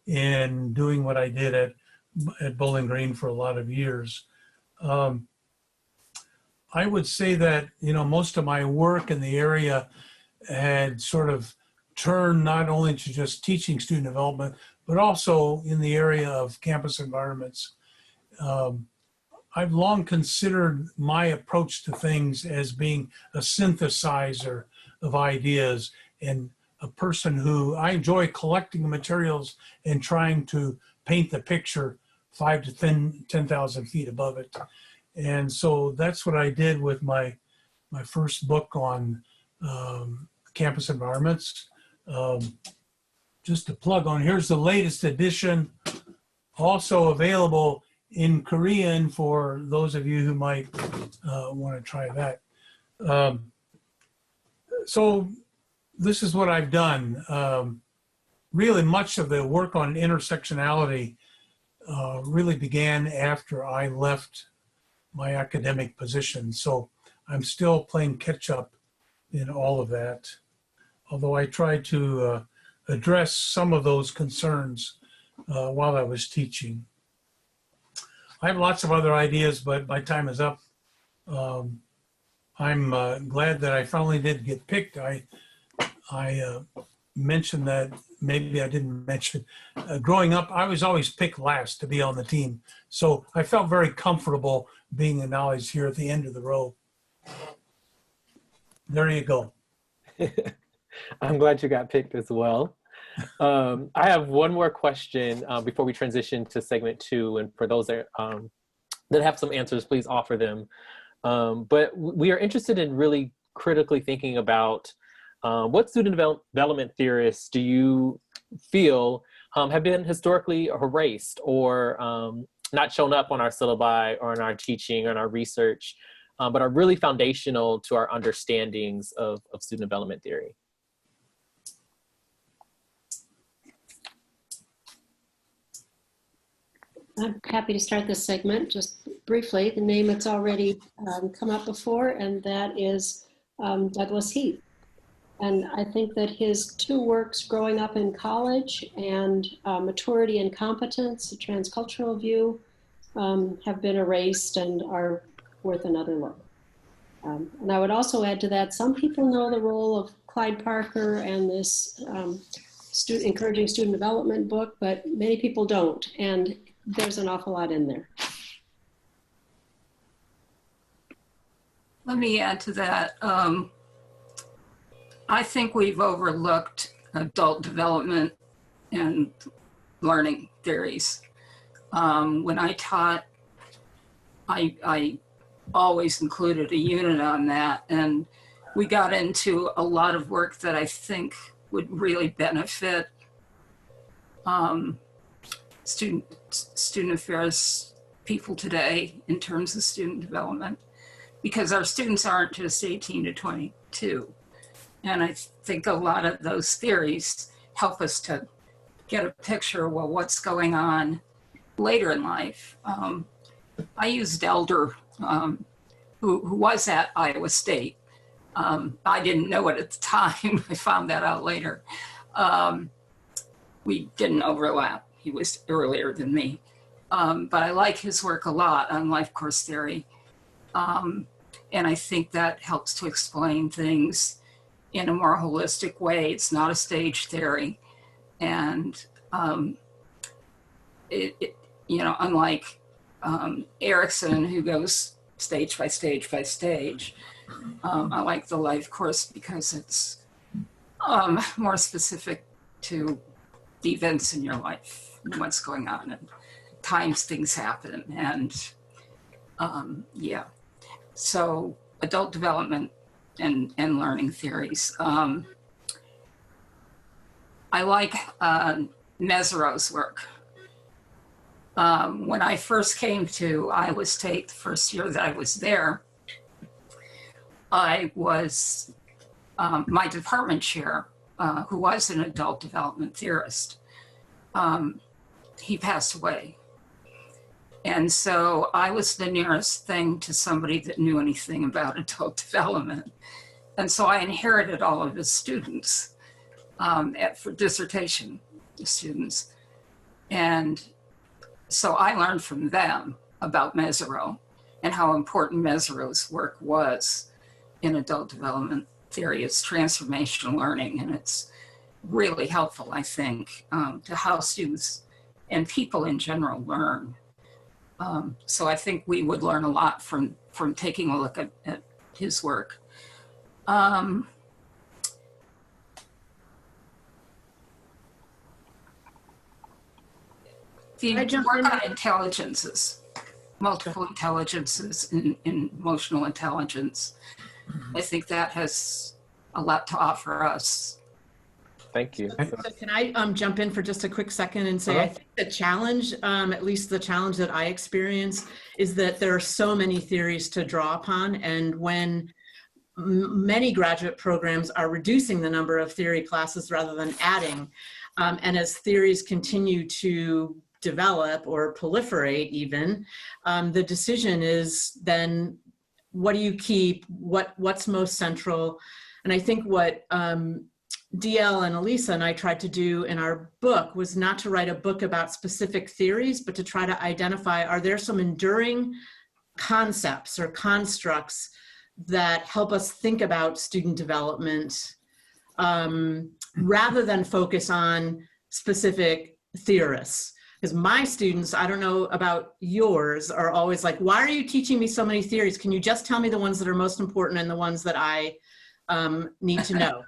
in doing what I did at Bowling Green for a lot of years. I would say that, you know, most of my work in the area had sort of turned not only to just teaching student development, but also in the area of campus environments. I've long considered my approach to things as being a synthesizer of ideas and a person who I enjoy collecting materials and trying to paint the picture 5 to 10,000 feet above it. And so that's what I did with my first book on campus environments. Just to plug on, here's the latest edition, also available in Korean for those of you who might want to try that. So this is what I've done. Really much of the work on intersectionality really began after I left my academic position. So I'm still playing catch up in all of that, although I tried to address some of those concerns while I was teaching. I have lots of other ideas, but my time is up. I'm glad that I finally did get picked. I mentioned that, maybe I didn't mention, growing up, I was always picked last to be on the team. So I felt very comfortable being acknowledged here at the end of the row. There you go. I'm glad you got picked as well. I have one more question before we transition to segment 2. And for those that have some answers, please offer them. But we are interested in really critically thinking about what student development theorists do you feel have been historically erased or not shown up on our syllabi or in our teaching or in our research, but are really foundational to our understandings of student development theory? I'm happy to start this segment just briefly. The name that's already come up before, and that is Douglas Heath. And I think that his 2 works, Growing Up in College and Maturity and Competence, a Transcultural View, have been erased and are worth another look. And I would also add to that, some people know the role of Clyde Parker and this encouraging student development book, but many people don't, and there's an awful lot in there. Let me add to that. I think we've overlooked adult development and learning theories. When I taught, I always included a unit on that, and we got into a lot of work that I think would really benefit student affairs people today in terms of student development, because our students aren't just 18 to 22. And I think a lot of those theories help us to get a picture of, well, what's going on later in life. I used Elder, who was at Iowa State. I didn't know it at the time. I found that out later. We didn't overlap. He was earlier than me. But I like his work a lot on life course theory. And I think that helps to explain things in a more holistic way. It's not a stage theory. And, unlike Erickson, who goes stage by stage by stage, I like the life course because it's more specific to the events in your life and what's going on and times things happen. And yeah, so adult development and learning theories. I like Mesereau's work. When I first came to Iowa State, the first year that I was there, I was my department chair, who was an adult development theorist. He passed away. And so I was the nearest thing to somebody that knew anything about adult development. And so I inherited all of his students for dissertation students. And so I learned from them about Mesereau and how important Mesereau's work was in adult development theory. It's transformational learning, and it's really helpful, I think, to how students and people in general learn. So I think we would learn a lot from taking a look at his work. The work on intelligences, multiple intelligences in emotional intelligence, I think that has a lot to offer us. Thank you. So can I jump in for just a quick second and say, I think the challenge, at least the challenge that I experience, is that there are so many theories to draw upon. And when many graduate programs are reducing the number of theory classes rather than adding, and as theories continue to develop or proliferate even, the decision is then, what do you keep? What's most central? And I think what DL and Elisa and I tried to do in our book was not to write a book about specific theories, but to try to identify, are there some enduring concepts or constructs that help us think about student development rather than focus on specific theorists? Because my students, I don't know about yours, are always like, why are you teaching me so many theories? Can you just tell me the ones that are most important and the ones that I need to know?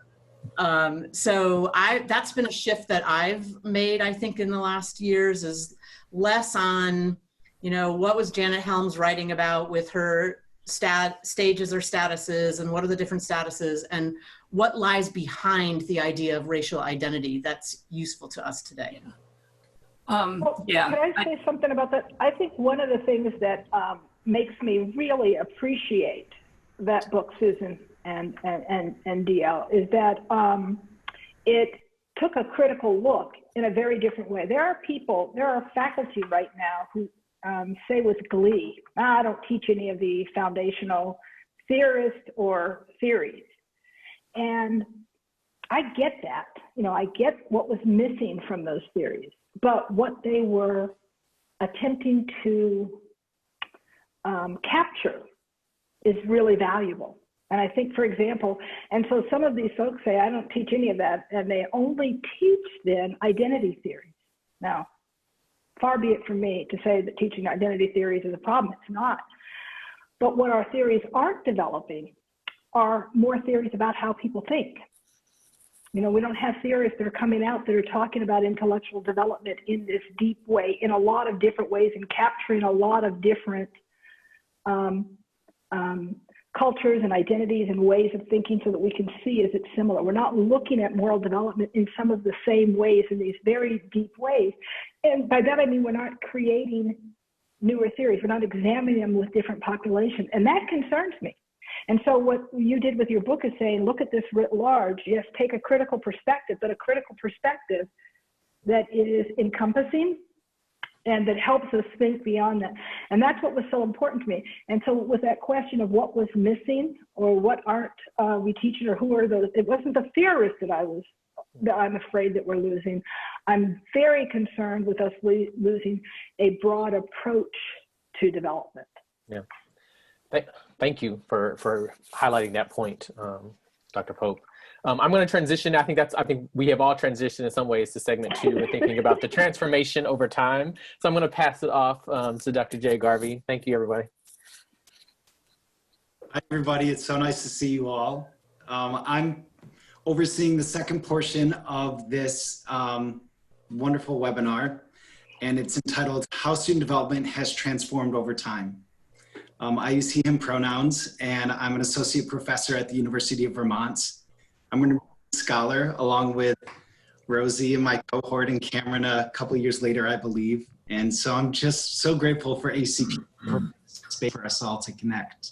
So that's been a shift that I've made, I think, in the last years, is less on, what was Janet Helms writing about with her stages or statuses, and what are the different statuses, and what lies behind the idea of racial identity that's useful to us today. Yeah. Can I say something about that? I think one of the things that makes me really appreciate that book, Susan and DL, is that it took a critical look in a very different way. There are faculty right now who say with glee, I don't teach any of the foundational theorists or theories. And I get that. I get what was missing from those theories. But what they were attempting to capture is really valuable. And I think, for example, and so some of these folks say, I don't teach any of that, and they only teach then identity theories. Now, far be it from me to say that teaching identity theories is a problem. It's not. But what our theories aren't developing are more theories about how people think. You know, we don't have theorists that are coming out that are talking about intellectual development in this deep way, in a lot of different ways, and capturing a lot of different cultures and identities and ways of thinking so that we can see is it similar. We're not looking at moral development in some of the same ways, in these very deep ways. And by that I mean we're not creating newer theories. We're not examining them with different populations. And that concerns me. And so what you did with your book is saying, look at this writ large. Yes, take a critical perspective, but a critical perspective that is encompassing and that helps us think beyond that. And that's what was so important to me. And so with that question of what was missing or what aren't we teaching, or who are those, it wasn't the theorists that I'm afraid that we're losing. I'm very concerned with us losing a broad approach to development. Yeah. Thank you for highlighting that point, Dr. Pope. I'm going to transition. I think we have all transitioned in some ways to segment 2 and thinking about the transformation over time. So I'm going to pass it off to Dr. J. Garvey. Thank you, everybody. Hi, everybody. It's so nice to see you all. I'm overseeing the second portion of this wonderful webinar, and it's entitled How Student Development Has Transformed Over Time. I use he, him pronouns, and I'm an associate professor at the University of Vermont. I'm going to be a scholar along with Rosie and my cohort and Cameron a couple of years later, I believe. And so I'm just so grateful for ACPA for space for us all to connect.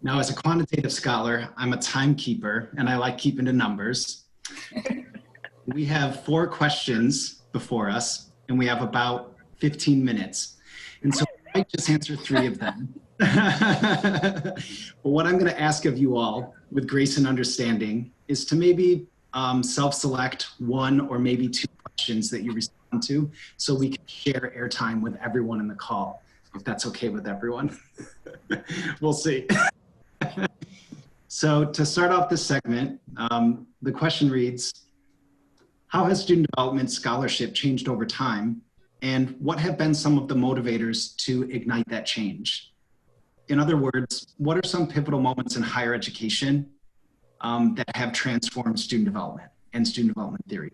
Now, as a quantitative scholar, I'm a timekeeper, and I like keeping the numbers. We have 4 questions before us, and we have about 15 minutes. And so I might just answer 3 of them. But what I'm going to ask of you all, with grace and understanding, is to maybe self-select 1 or maybe 2 questions that you respond to, so we can share airtime with everyone in the call, if that's okay with everyone. We'll see. So to start off this segment, the question reads, how has student development scholarship changed over time? And what have been some of the motivators to ignite that change? In other words, what are some pivotal moments in higher education that have transformed student development and student development theory?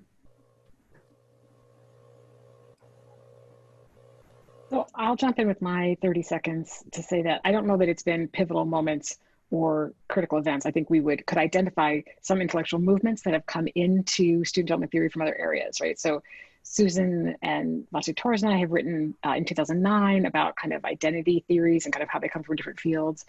So I'll jump in with my 30 seconds to say that I don't know that it's been pivotal moments or critical events. I think we could identify some intellectual movements that have come into student development theory from other areas, right? So Susan and Vasu Torres and I have written in 2009 about kind of identity theories and kind of how they come from different fields.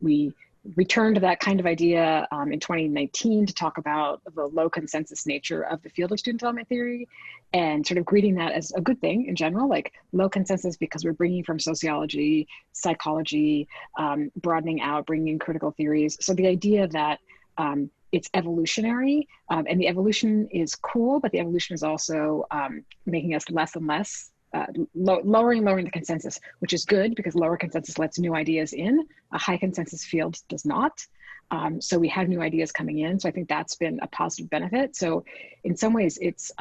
We returned to that kind of idea in 2019 to talk about the low consensus nature of the field of student development theory, and sort of greeting that as a good thing in general, like low consensus because we're bringing from sociology, psychology, broadening out, bringing in critical theories. So the idea that it's evolutionary, and the evolution is cool, but the evolution is also making us less and less, lowering the consensus, which is good because lower consensus lets new ideas in. A high consensus field does not. So we have new ideas coming in. So I think that's been a positive benefit. So in some ways it's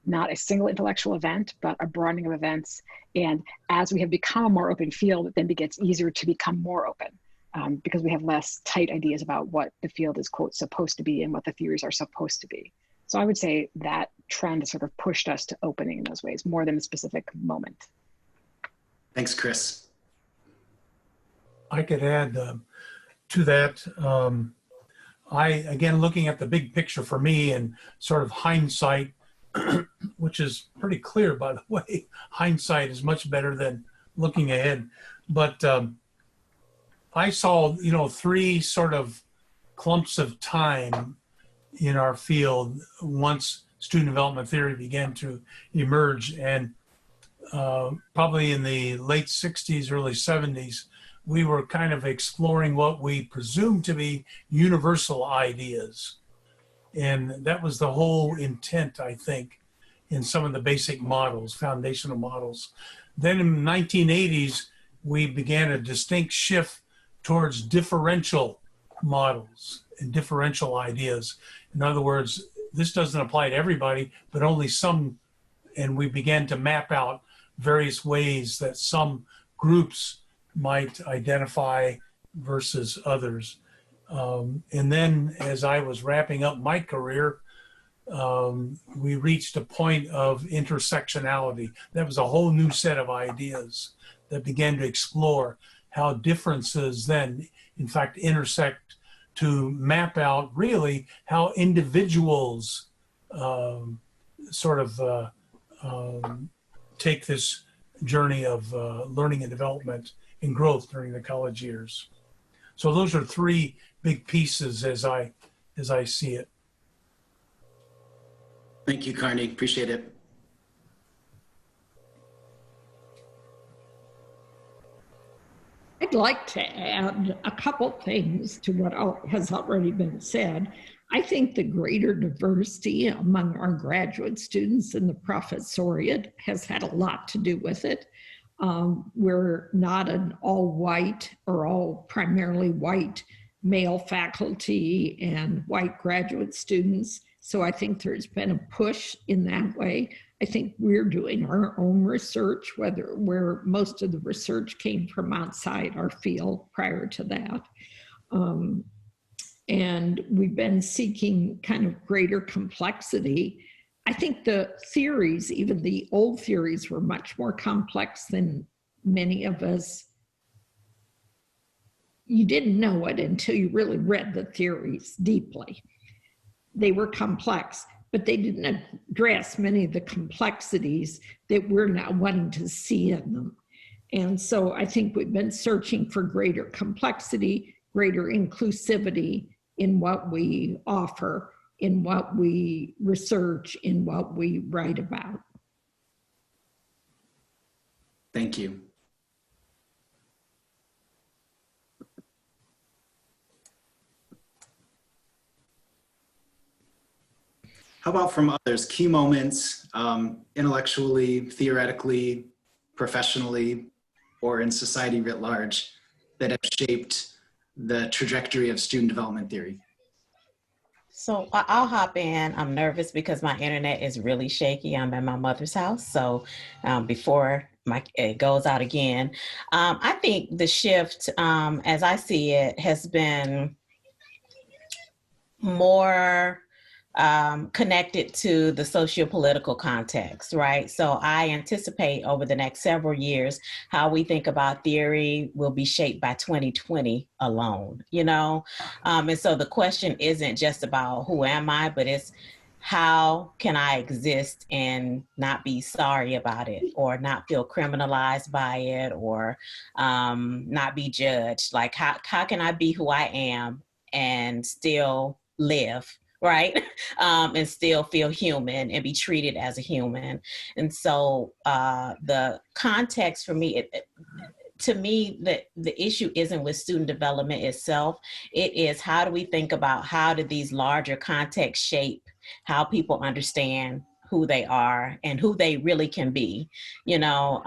not a single intellectual event, but a broadening of events. And as we have become a more open field, it then gets easier to become more open. Because we have less tight ideas about what the field is, quote, supposed to be and what the theories are supposed to be. So I would say that trend has sort of pushed us to opening in those ways more than a specific moment. Thanks, Chris. I could add to that. Again, looking at the big picture for me and sort of hindsight, which is pretty clear, by the way, hindsight is much better than looking ahead. But I saw, 3 sort of clumps of time in our field once student development theory began to emerge. And probably in the late 60s, early 70s, we were kind of exploring what we presumed to be universal ideas. And that was the whole intent, I think, in some of the basic models, foundational models. Then in the 1980s, we began a distinct shift towards differential models and differential ideas. In other words, this doesn't apply to everybody, but only some, and we began to map out various ways that some groups might identify versus others. And then as I was wrapping up my career, we reached a point of intersectionality. That was a whole new set of ideas that began to explore how differences then, in fact, intersect to map out really how individuals take this journey of learning and development and growth during the college years. So those are three big pieces as I see it. Thank you, Carney. Appreciate it. I'd like to add a couple things to what has already been said. I think the greater diversity among our graduate students in the professoriate has had a lot to do with it. We're not an all white or all primarily white male faculty and white graduate students. So I think there's been a push in that way. I think we're doing our own research, where most of the research came from outside our field prior to that. And we've been seeking kind of greater complexity. I think the theories, even the old theories, were much more complex than many of us. You didn't know it until you really read the theories deeply. They were complex, but they didn't address many of the complexities that we're now wanting to see in them. And so I think we've been searching for greater complexity, greater inclusivity in what we offer, in what we research, in what we write about. Thank you. How about from others, key moments, intellectually, theoretically, professionally, or in society writ large, that have shaped the trajectory of student development theory? So I'll hop in. I'm nervous because my internet is really shaky. I'm at my mother's house. So before it goes out again, I think the shift, as I see it, has been more connected to the socio-political context, right? So I anticipate over the next several years, how we think about theory will be shaped by 2020 alone, you know? And so the question isn't just about who am I, but it's how can I exist and not be sorry about it, or not feel criminalized by it, or not be judged? Like how can I be who I am and still live, right? And still feel human and be treated as a human. And so the context for me, to me, the issue isn't with student development itself. It is, how do we think about how do these larger contexts shape how people understand who they are and who they really can be, you know?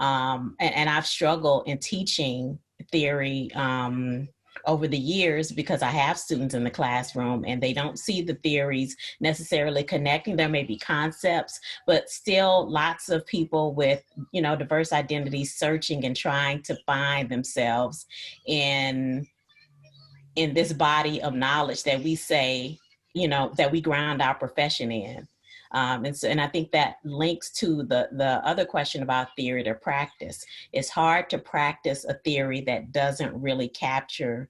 And I've struggled in teaching theory over the years, because I have students in the classroom and they don't see the theories necessarily connecting. There may be concepts, but still lots of people with, you know, diverse identities searching and trying to find themselves in this body of knowledge that we say, you know, that we ground our profession in. And I think that links to the other question about theory to practice. It's hard to practice a theory that doesn't really capture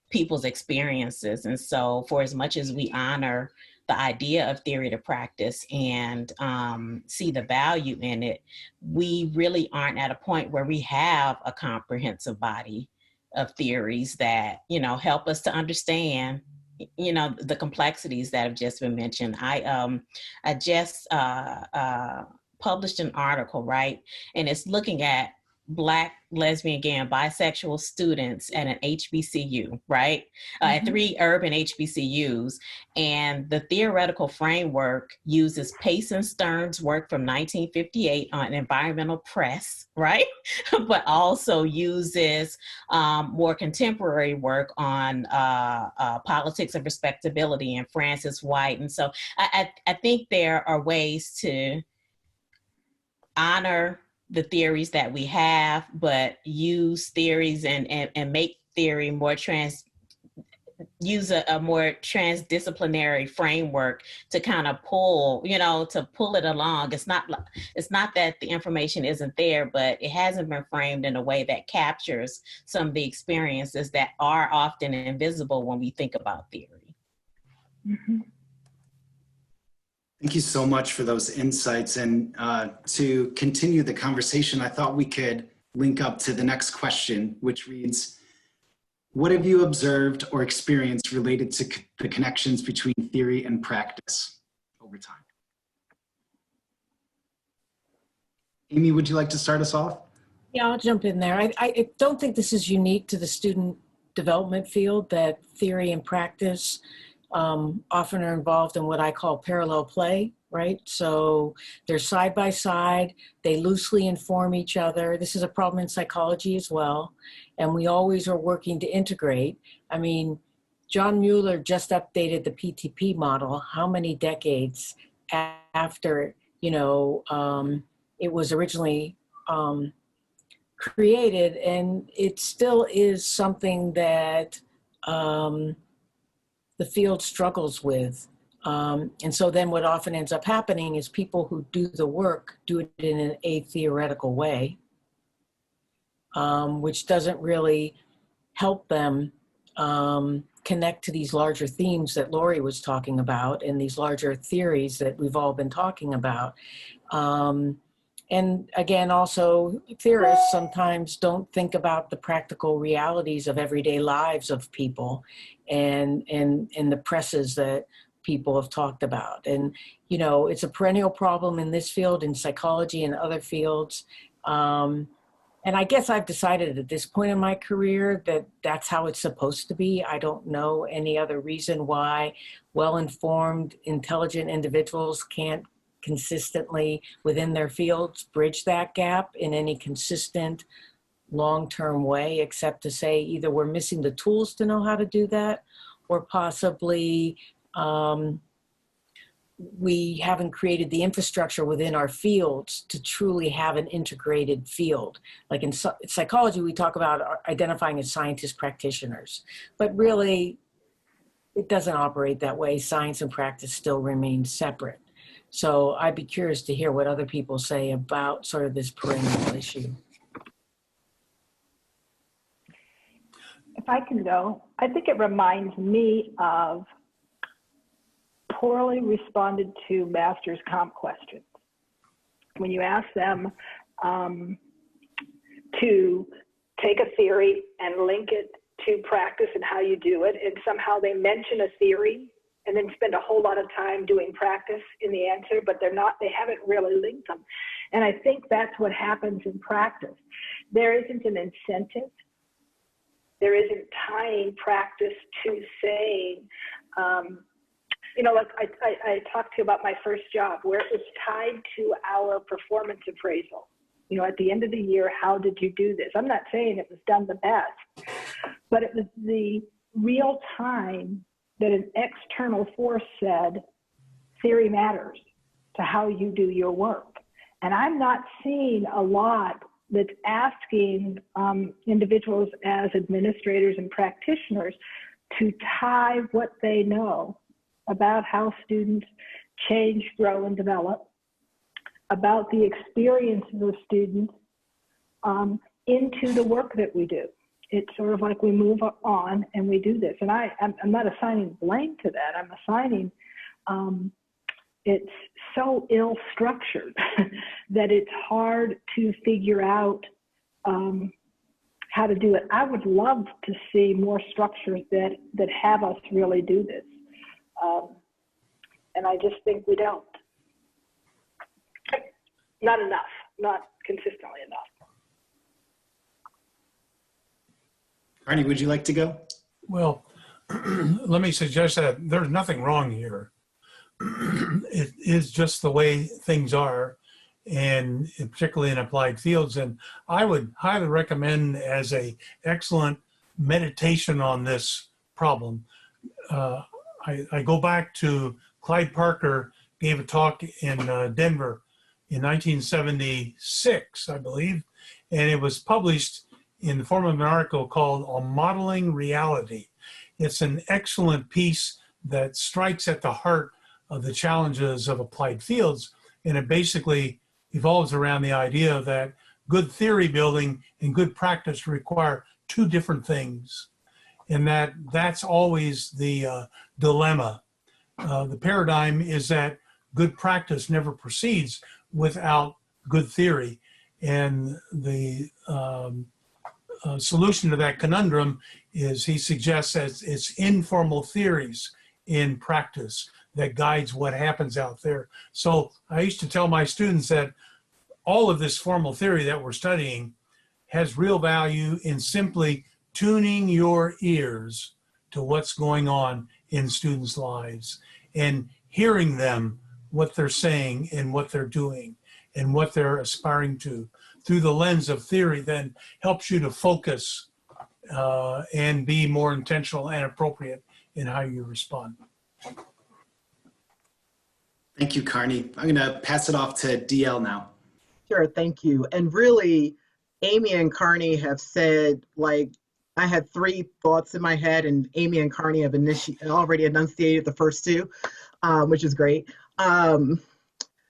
people's experiences. And so for as much as we honor the idea of theory to practice and see the value in it, we really aren't at a point where we have a comprehensive body of theories that, you know, help us to understand, you know, the complexities that have just been mentioned. I just published an article, right? And it's looking at Black, lesbian, gay, and bisexual students at an HBCU, right? At 3 urban HBCUs. And the theoretical framework uses Pace and Stern's work from 1958 on environmental press, right? But also uses more contemporary work on politics of respectability and Francis White. And so I think there are ways to honor the theories that we have, but use theories and make theory more use a more transdisciplinary framework to kind of pull, to pull it along. It's not that the information isn't there, but it hasn't been framed in a way that captures some of the experiences that are often invisible when we think about theory. Mm-hmm. Thank you so much for those insights. And to continue the conversation, I thought we could link up to the next question, which reads, what have you observed or experienced related to the connections between theory and practice over time? Amy, would you like to start us off? Yeah, I'll jump in there. I don't think this is unique to the student development field, that theory and practice often are involved in what I call parallel play, right? So they're side by side, they loosely inform each other. This is a problem in psychology as well. And we always are working to integrate. I mean, John Mueller just updated the PTP model how many decades after, it was originally created, and it still is something that the field struggles with. And so then what often ends up happening is people who do the work do it in an atheoretical way, which doesn't really help them connect to these larger themes that Lori was talking about and these larger theories that we've all been talking about. And again, also theorists sometimes don't think about the practical realities of everyday lives of people and the presses that people have talked about. And, it's a perennial problem in this field, in psychology and other fields. And I guess I've decided at this point in my career that that's how it's supposed to be. I don't know any other reason why well-informed, intelligent individuals can't consistently within their fields bridge that gap in any consistent long-term way, except to say either we're missing the tools to know how to do that, or possibly we haven't created the infrastructure within our fields to truly have an integrated field. Like in psychology, we talk about identifying as scientist practitioners, but really it doesn't operate that way. Science and practice still remain separate. So I'd be curious to hear what other people say about sort of this perennial issue. If I can go, I think it reminds me of poorly responded to master's comp questions. When you ask them to take a theory and link it to practice and how you do it, and somehow they mention a theory and then spend a whole lot of time doing practice in the answer, but they haven't really linked them. And I think that's what happens in practice. There isn't an incentive. There isn't tying practice to saying, like I talked to you about my first job, where it was tied to our performance appraisal. At the end of the year, how did you do this? I'm not saying it was done the best, but it was the real time that an external force said, theory matters to how you do your work. And I'm not seeing a lot that's asking individuals as administrators and practitioners to tie what they know about how students change, grow, and develop, about the experiences of students into the work that we do. It's sort of like we move on and we do this. And I'm not assigning blame to that. I'm assigning it's so ill structured that it's hard to figure out how to do it. I would love to see more structures that have us really do this. And I just think we don't. Not enough, not consistently enough. Carney, would you like to go? Well, let me suggest that there's nothing wrong here. It is just the way things are, and particularly in applied fields. And I would highly recommend as a excellent meditation on this problem. I go back to Clyde Parker gave a talk in Denver in 1976, I believe, and it was published in the form of an article called On Modeling Reality. It's an excellent piece that strikes at the heart of the challenges of applied fields, and it basically evolves around the idea that good theory building and good practice require two different things, and that's always the dilemma. The paradigm is that good practice never proceeds without good theory, and the solution to that conundrum is, he suggests, that it's informal theories in practice that guides what happens out there. So I used to tell my students that all of this formal theory that we're studying has real value in simply tuning your ears to what's going on in students' lives and hearing them, what they're saying and what they're doing and what they're aspiring to through the lens of theory, then helps you to focus and be more intentional and appropriate in how you respond. Thank you, Carney. I'm going to pass it off to DL now. Sure, thank you. And really, Amy and Carney have said, like, I had three thoughts in my head, and Amy and Carney have already enunciated the first two, which is great.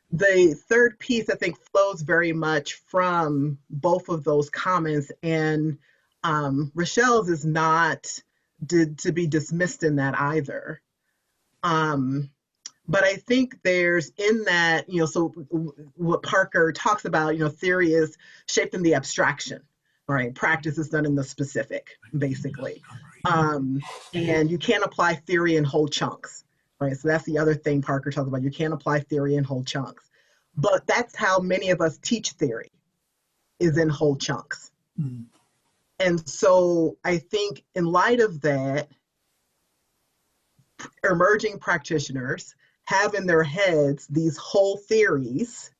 The third piece, I think, flows very much from both of those comments, and Raechelle's is not to be dismissed in that either. But I think there's in that, so what Parker talks about, theory is shaped in the abstraction, right? Practice is done in the specific, basically. And you can't apply theory in whole chunks, right? So that's the other thing Parker talks about. You can't apply theory in whole chunks. But that's how many of us teach theory, is in whole chunks. Mm. And so I think in light of that, emerging practitioners have in their heads these whole theories,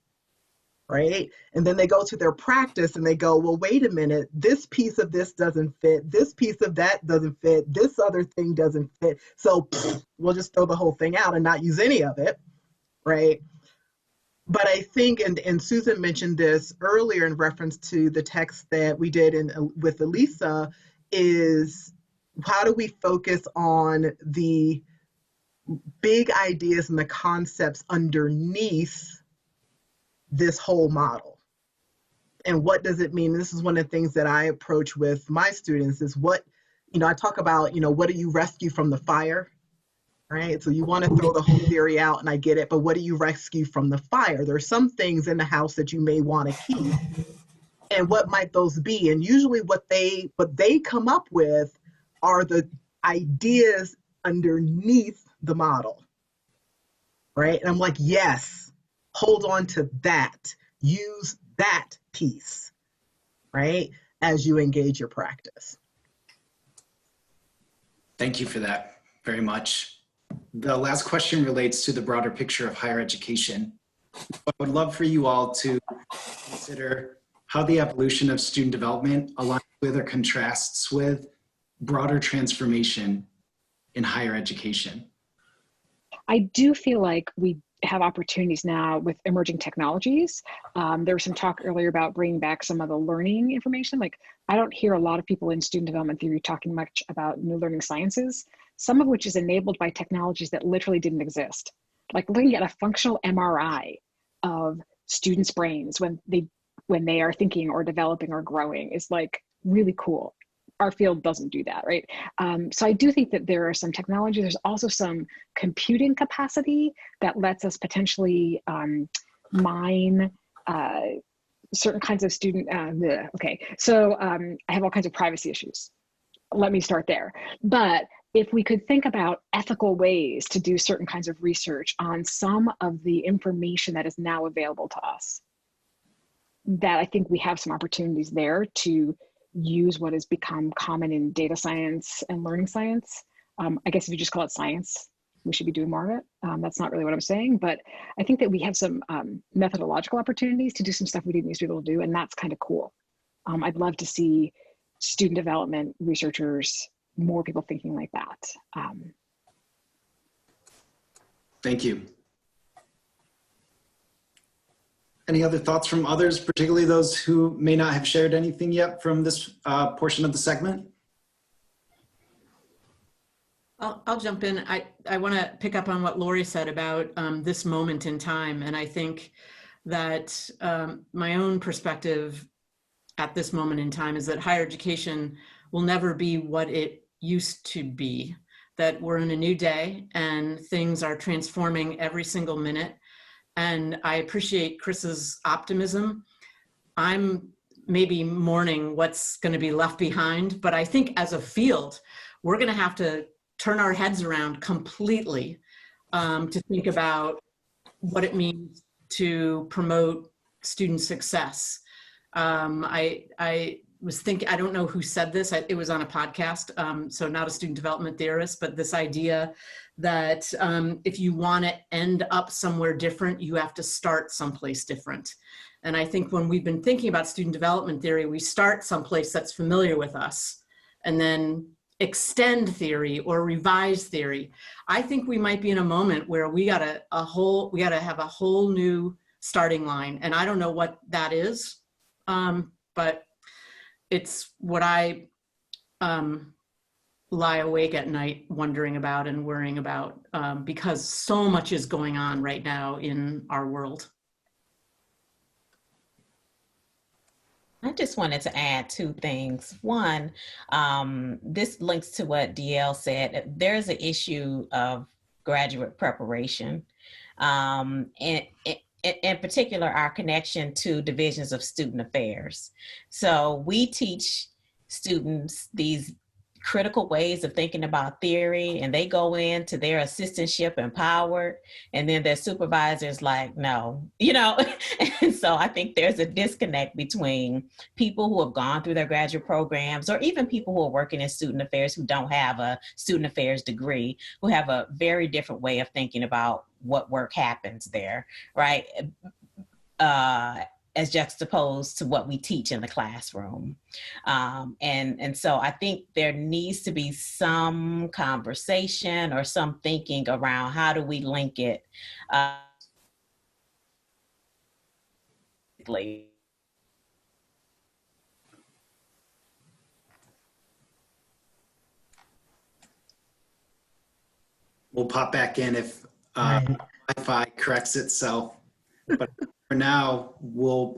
right? And then they go to their practice and they go, well, wait a minute, this piece of this doesn't fit, this piece of that doesn't fit, this other thing doesn't fit. So we'll just throw the whole thing out and not use any of it, right? But I think, and Susan mentioned this earlier in reference to the text that we did with Elisa, is how do we focus on the big ideas and the concepts underneath this whole model? And what does it mean? This is one of the things that I approach with my students is what, I talk about, what do you rescue from the fire, right? So you want to throw the whole theory out, and I get it, but what do you rescue from the fire? There are some things in the house that you may want to keep. And what might those be? And usually what they come up with are the ideas underneath the model, right? And I'm like, yes, hold on to that. Use that piece, right, as you engage your practice. Thank you for that very much. The last question relates to the broader picture of higher education. I would love for you all to consider how the evolution of student development aligns with or contrasts with broader transformation in higher education. I do feel like we have opportunities now with emerging technologies. There was some talk earlier about bringing back some of the learning information. Like, I don't hear a lot of people in student development theory talking much about new learning sciences, some of which is enabled by technologies that literally didn't exist. Like looking at a functional MRI of students' brains when they are thinking or developing or growing is like really cool. Our field doesn't do that, right? So I do think that there are some technology. There's also some computing capacity that lets us potentially mine certain kinds of student, okay. So I have all kinds of privacy issues. Let me start there. But if we could think about ethical ways to do certain kinds of research on some of the information that is now available to us, that I think we have some opportunities there to use what has become common in data science and learning science. I guess if you just call it science, we should be doing more of it. That's not really what I'm saying, but I think that we have some methodological opportunities to do some stuff we didn't used to be able to do, and that's kind of cool. I'd love to see student development researchers, more people thinking like that. Thank you. Any other thoughts from others, particularly those who may not have shared anything yet from this portion of the segment? I'll jump in. I want to pick up on what Lori said about this moment in time. And I think that my own perspective at this moment in time is that higher education will never be what it used to be, that we're in a new day and things are transforming every single minute. And I appreciate Chris's optimism. I'm maybe mourning what's going to be left behind, but I think as a field, we're going to have to turn our heads around completely to think about what it means to promote student success. I was thinking, I don't know who said this, it was on a podcast, so not a student development theorist, but this idea that if you want to end up somewhere different, you have to start someplace different. And I think when we've been thinking about student development theory, we start someplace that's familiar with us and then extend theory or revise theory. I think we might be in a moment where we gotta have a whole new starting line. And I don't know what that is, but it's what I lie awake at night wondering about and worrying about because so much is going on right now in our world. I just wanted to add two things. One, this links to what DL said. There's an issue of graduate preparation, and in particular, our connection to divisions of student affairs. So we teach students these critical ways of thinking about theory, and they go into their assistantship empowered, and then their supervisor's like, no, you know. And so I think there's a disconnect between people who have gone through their graduate programs, or even people who are working in student affairs who don't have a student affairs degree, who have a very different way of thinking about what work happens there, right? As juxtaposed to what we teach in the classroom. And so I think there needs to be some conversation or some thinking around how do we link it. We'll pop back in if Wi-Fi corrects itself. But for now, we'll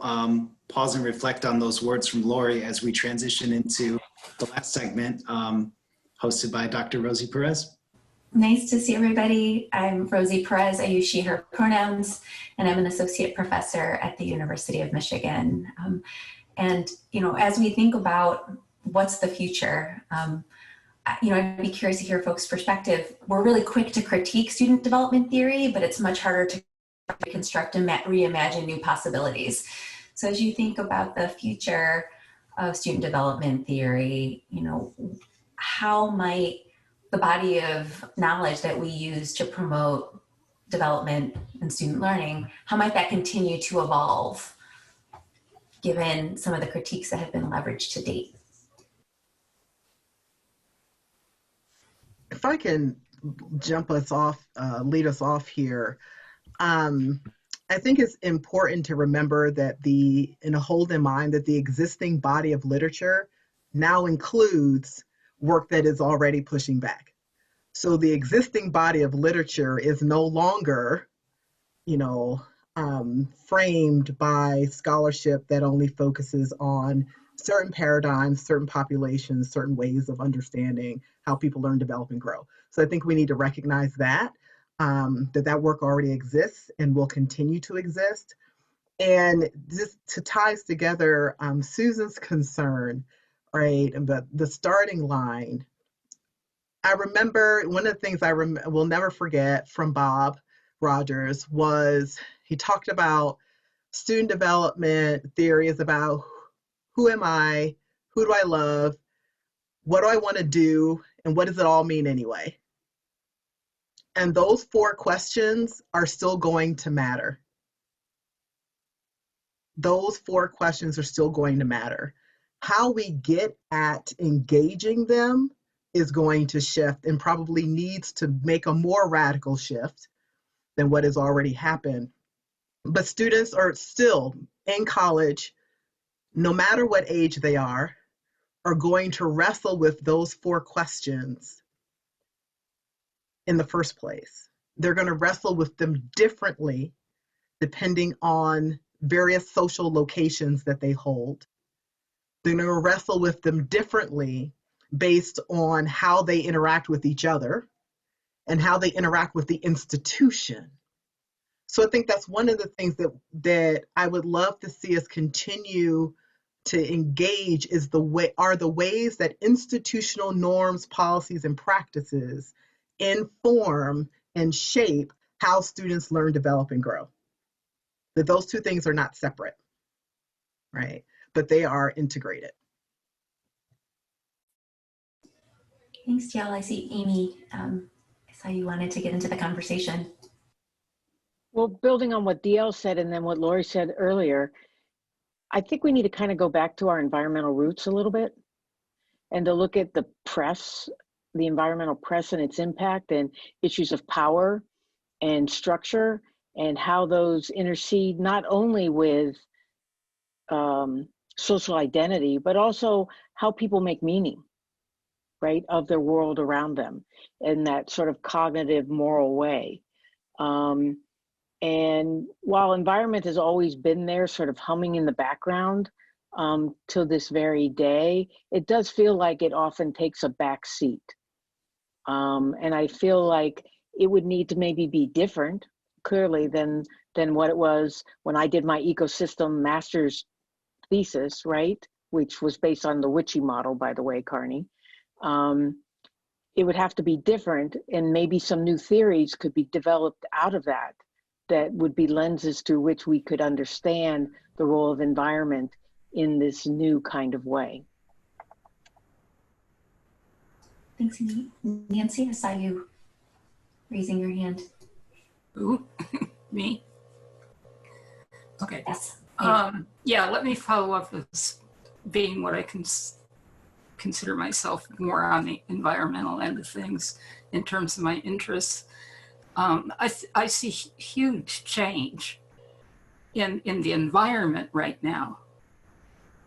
pause and reflect on those words from Lori as we transition into the last segment hosted by Dr. Rosie Perez. Nice to see everybody. I'm Rosie Perez. I use she, her pronouns, and I'm an associate professor at the University of Michigan. And, you know, as we think about what's the future, you know, I'd be curious to hear folks' perspective. We're really quick to critique student development theory, but it's much harder to reconstruct and reimagine new possibilities. So as you think about the future of student development theory, you know, how might the body of knowledge that we use to promote development and student learning, how might that continue to evolve given some of the critiques that have been leveraged to date? If I can jump us off, lead us off here, I think it's important to remember that and hold in mind that the existing body of literature now includes work that is already pushing back. So the existing body of literature is no longer, you know, framed by scholarship that only focuses on certain paradigms, certain populations, certain ways of understanding how people learn, develop, and grow. So I think we need to recognize that, that work already exists and will continue to exist. And this ties together Susan's concern, right, but the starting line. I remember one of the things I will never forget from Bob Rogers was he talked about student development theory is about who am I, who do I love, what do I want to do, and what does it all mean anyway? And those 4 questions are still going to matter. Those 4 questions are still going to matter. How we get at engaging them is going to shift and probably needs to make a more radical shift than what has already happened. But students are still in college, no matter what age they are going to wrestle with those 4 questions in the first place. They're going to wrestle with them differently depending on various social locations that they hold. They're going to wrestle with them differently based on how they interact with each other and how they interact with the institution. So I think that's one of the things that I would love to see us continue to engage is the ways that institutional norms, policies, and practices inform and shape how students learn, develop, and grow. That those 2 things are not separate, right? But they are integrated. Thanks, Jill. I see Amy. I saw you wanted to get into the conversation. Well, building on what DL said and then what Lori said earlier, I think we need to kind of go back to our environmental roots a little bit and to look at the press, the environmental press and its impact and issues of power and structure and how those intercede not only with social identity, but also how people make meaning, right, of their world around them in that sort of cognitive, moral way. And while environment has always been there, sort of humming in the background till this very day, it does feel like it often takes a back seat. And I feel like it would need to maybe be different, clearly, than what it was when I did my ecosystem master's thesis, right? Which was based on the Witchy model, by the way, Carney. It would have to be different, and maybe some new theories could be developed out of that would be lenses through which we could understand the role of environment in this new kind of way. Thanks, Nancy. I saw you raising your hand. Ooh, me? Okay. Yes. Yeah, let me follow up with being what I consider myself more on the environmental end of things in terms of my interests. I see huge change in the environment right now.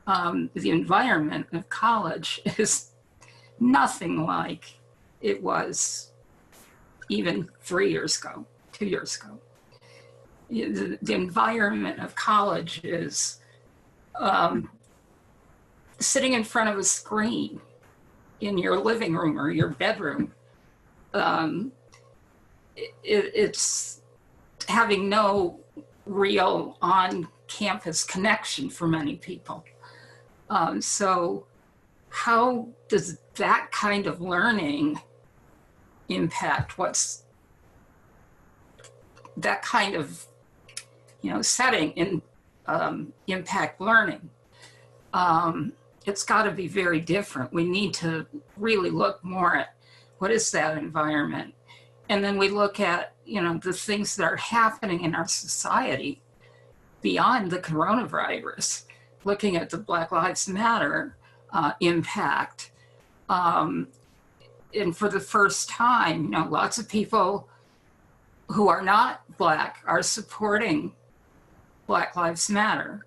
The environment of college is nothing like it was even 3 years ago, 2 years ago. The environment of college is sitting in front of a screen in your living room or your bedroom. It's having no real on-campus connection for many people. So how does that kind of learning impact that kind of setting in impact learning? It's got to be very different. We need to really look more at what is that environment. And then we look at, the things that are happening in our society beyond the coronavirus, looking at the Black Lives Matter impact. And for the first time, lots of people who are not Black are supporting Black Lives Matter.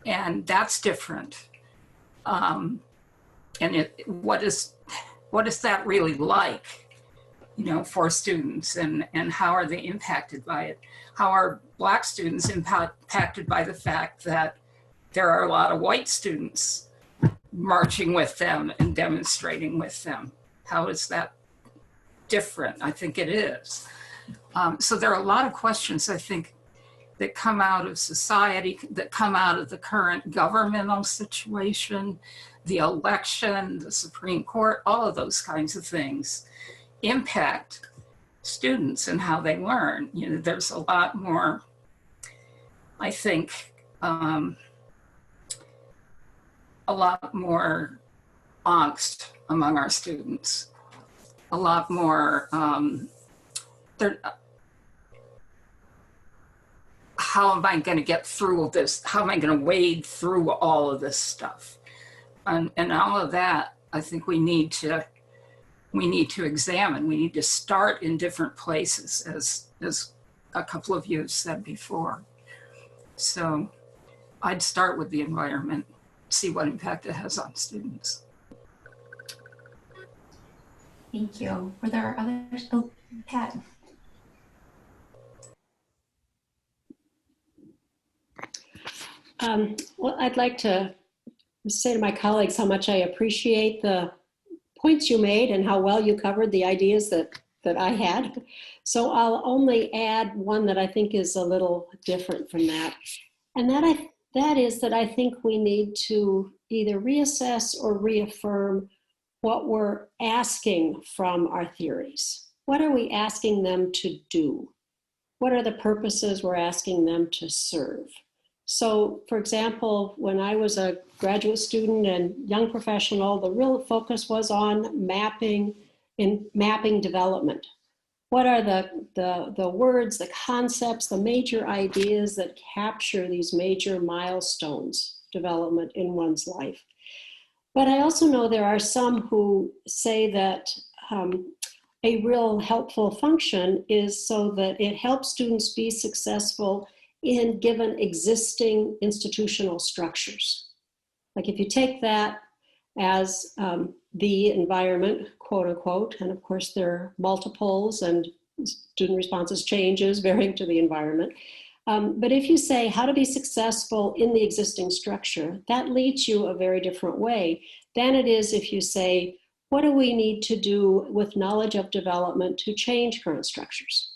And that's different. And what is that really like? For students, and how are they impacted by it? How are Black students impacted by the fact that there are a lot of white students marching with them and demonstrating with them? How is that different? I think it is. So there are a lot of questions, I think, that come out of society, that come out of the current governmental situation, the election, the Supreme Court, all of those kinds of things impact students and how they learn. There's a lot more, I think, a a lot more angst among our students, a lot more, how am I going to get through this? How am I going to wade through all of this stuff? And all of that, I think we need to examine. We need to start in different places, as a couple of you said before. So I'd start with the environment, see what impact it has on students. Thank you. Were there others? Oh, Pat. Well, I'd like to say to my colleagues how much I appreciate the points you made and how well you covered the ideas that I had. So I'll only add one that I think is a little different from that. And that is that I think we need to either reassess or reaffirm what we're asking from our theories. What are we asking them to do? What are the purposes we're asking them to serve? So, for example, when I was a graduate student and young professional, the real focus was on mapping development. What are the words, the concepts, the major ideas that capture these major milestones development in one's life? But I also know there are some who say that a real helpful function is so that it helps students be successful in given existing institutional structures. Like if you take that as the environment, quote unquote, and of course there are multiples and student responses changes varying to the environment. But if you say how to be successful in the existing structure, that leads you a very different way than it is if you say, what do we need to do with knowledge of development to change current structures?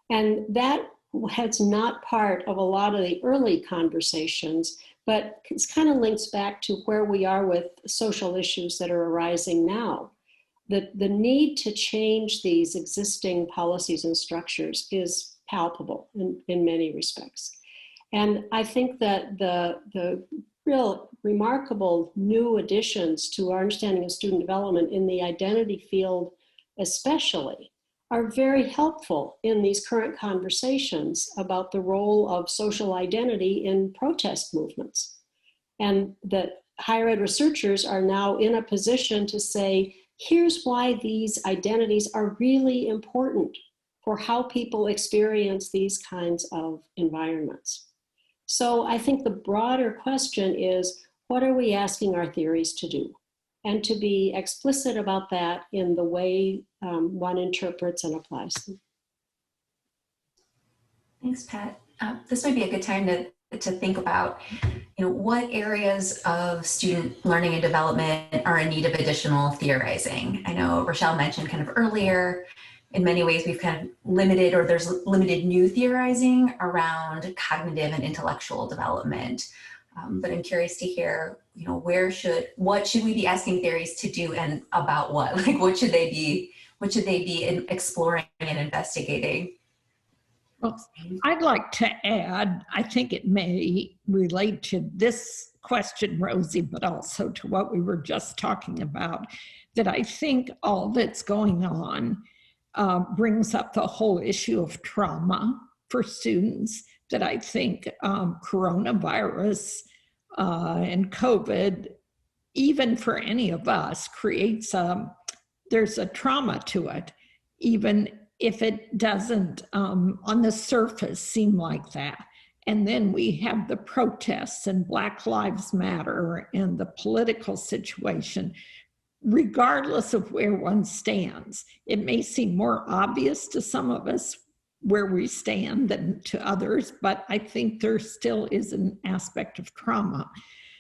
And that was not part of a lot of the early conversations, but it kind of links back to where we are with social issues that are arising now. The need to change these existing policies and structures is palpable in many respects. And I think that the real remarkable new additions to our understanding of student development in the identity field especially are very helpful in these current conversations about the role of social identity in protest movements. And that higher ed researchers are now in a position to say, here's why these identities are really important for how people experience these kinds of environments. So I think the broader question is, what are we asking our theories to do? And to be explicit about that in the way one interprets and applies them. Thanks, Pat. This might be a good time to think about, what areas of student learning and development are in need of additional theorizing. I know Raechelle mentioned kind of earlier, in many ways we've kind of limited, or there's limited new theorizing around cognitive and intellectual development. But I'm curious to hear, what should we be asking theories to do and about what? Like, what should they be exploring and investigating? Well, I'd like to add, I think it may relate to this question, Rosie, but also to what we were just talking about, that I think all that's going on brings up the whole issue of trauma for students, that I think coronavirus and COVID, even for any of us, creates there's a trauma to it, even if it doesn't on the surface seem like that. And then we have the protests and Black Lives Matter and the political situation. Regardless of where one stands, it may seem more obvious to some of us where we stand than to others, but I think there still is an aspect of trauma.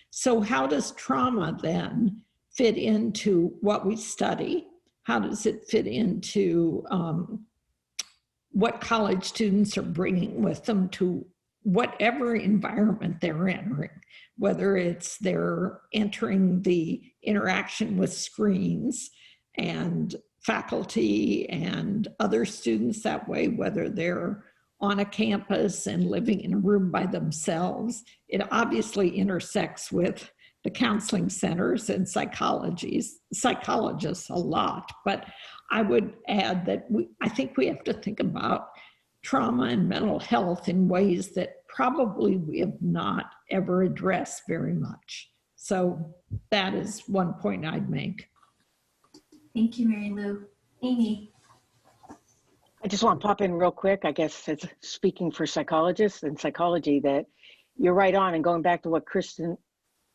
So how does trauma then fit into what we study? How does it fit into what college students are bringing with them to whatever environment they're entering, whether it's they're entering the interaction with screens and faculty and other students that way, whether they're on a campus and living in a room by themselves. It obviously intersects with the counseling centers and psychologists a lot. But I would add that I think we have to think about trauma and mental health in ways that probably we have not ever addressed very much. So that is one point I'd make. Thank you, Mary Lou. Amy. I just want to pop in real quick, I guess it's speaking for psychologists and psychology, that you're right on, and going back to what Kristen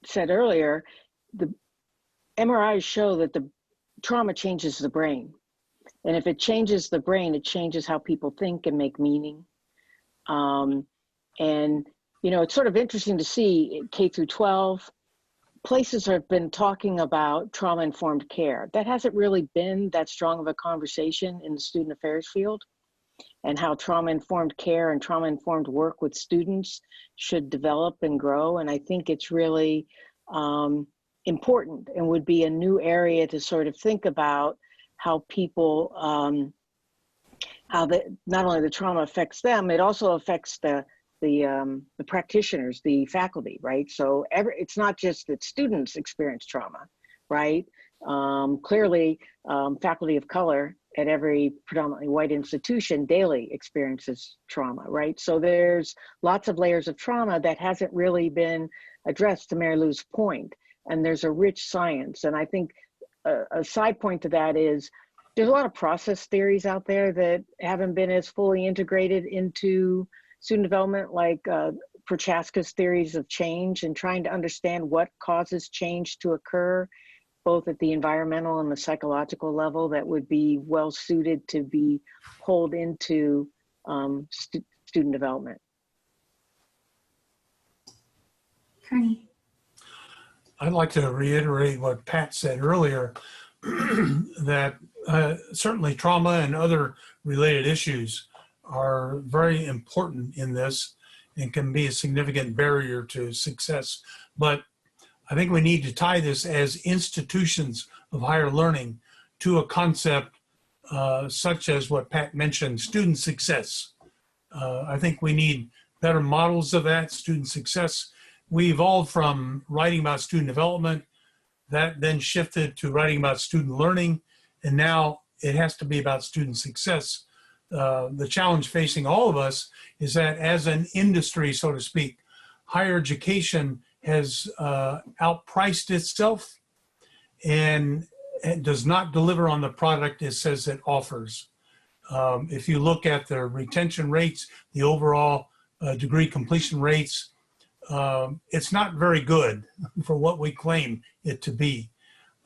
said earlier, the MRIs show that the trauma changes the brain. And if it changes the brain, it changes how people think and make meaning. And, you know, it's sort of interesting to see K through 12, places have been talking about trauma-informed care. That hasn't really been that strong of a conversation in the student affairs field, and how trauma-informed care and trauma-informed work with students should develop and grow. And I think it's really important and would be a new area to sort of think about how people, not only the trauma affects them, it also affects the practitioners, the faculty, right? So it's not just that students experience trauma, right? Clearly, faculty of color at every predominantly white institution daily experiences trauma, right? So there's lots of layers of trauma that hasn't really been addressed, to Mary Lou's point, and there's a rich science. And I think a side point to that is there's a lot of process theories out there that haven't been as fully integrated into student development, like Prochaska's theories of change, and trying to understand what causes change to occur, both at the environmental and the psychological level, that would be well suited to be pulled into student development. Carney. I'd like to reiterate what Pat said earlier, that certainly trauma and other related issues are very important in this and can be a significant barrier to success. But I think we need to tie this as institutions of higher learning to a concept such as what Pat mentioned, student success. I think we need better models of that, student success. We evolved from writing about student development, that then shifted to writing about student learning, and now it has to be about student success. The challenge facing all of us is that as an industry, so to speak, higher education has outpriced itself and does not deliver on the product it says it offers. If you look at the retention rates, the overall degree completion rates, it's not very good for what we claim it to be.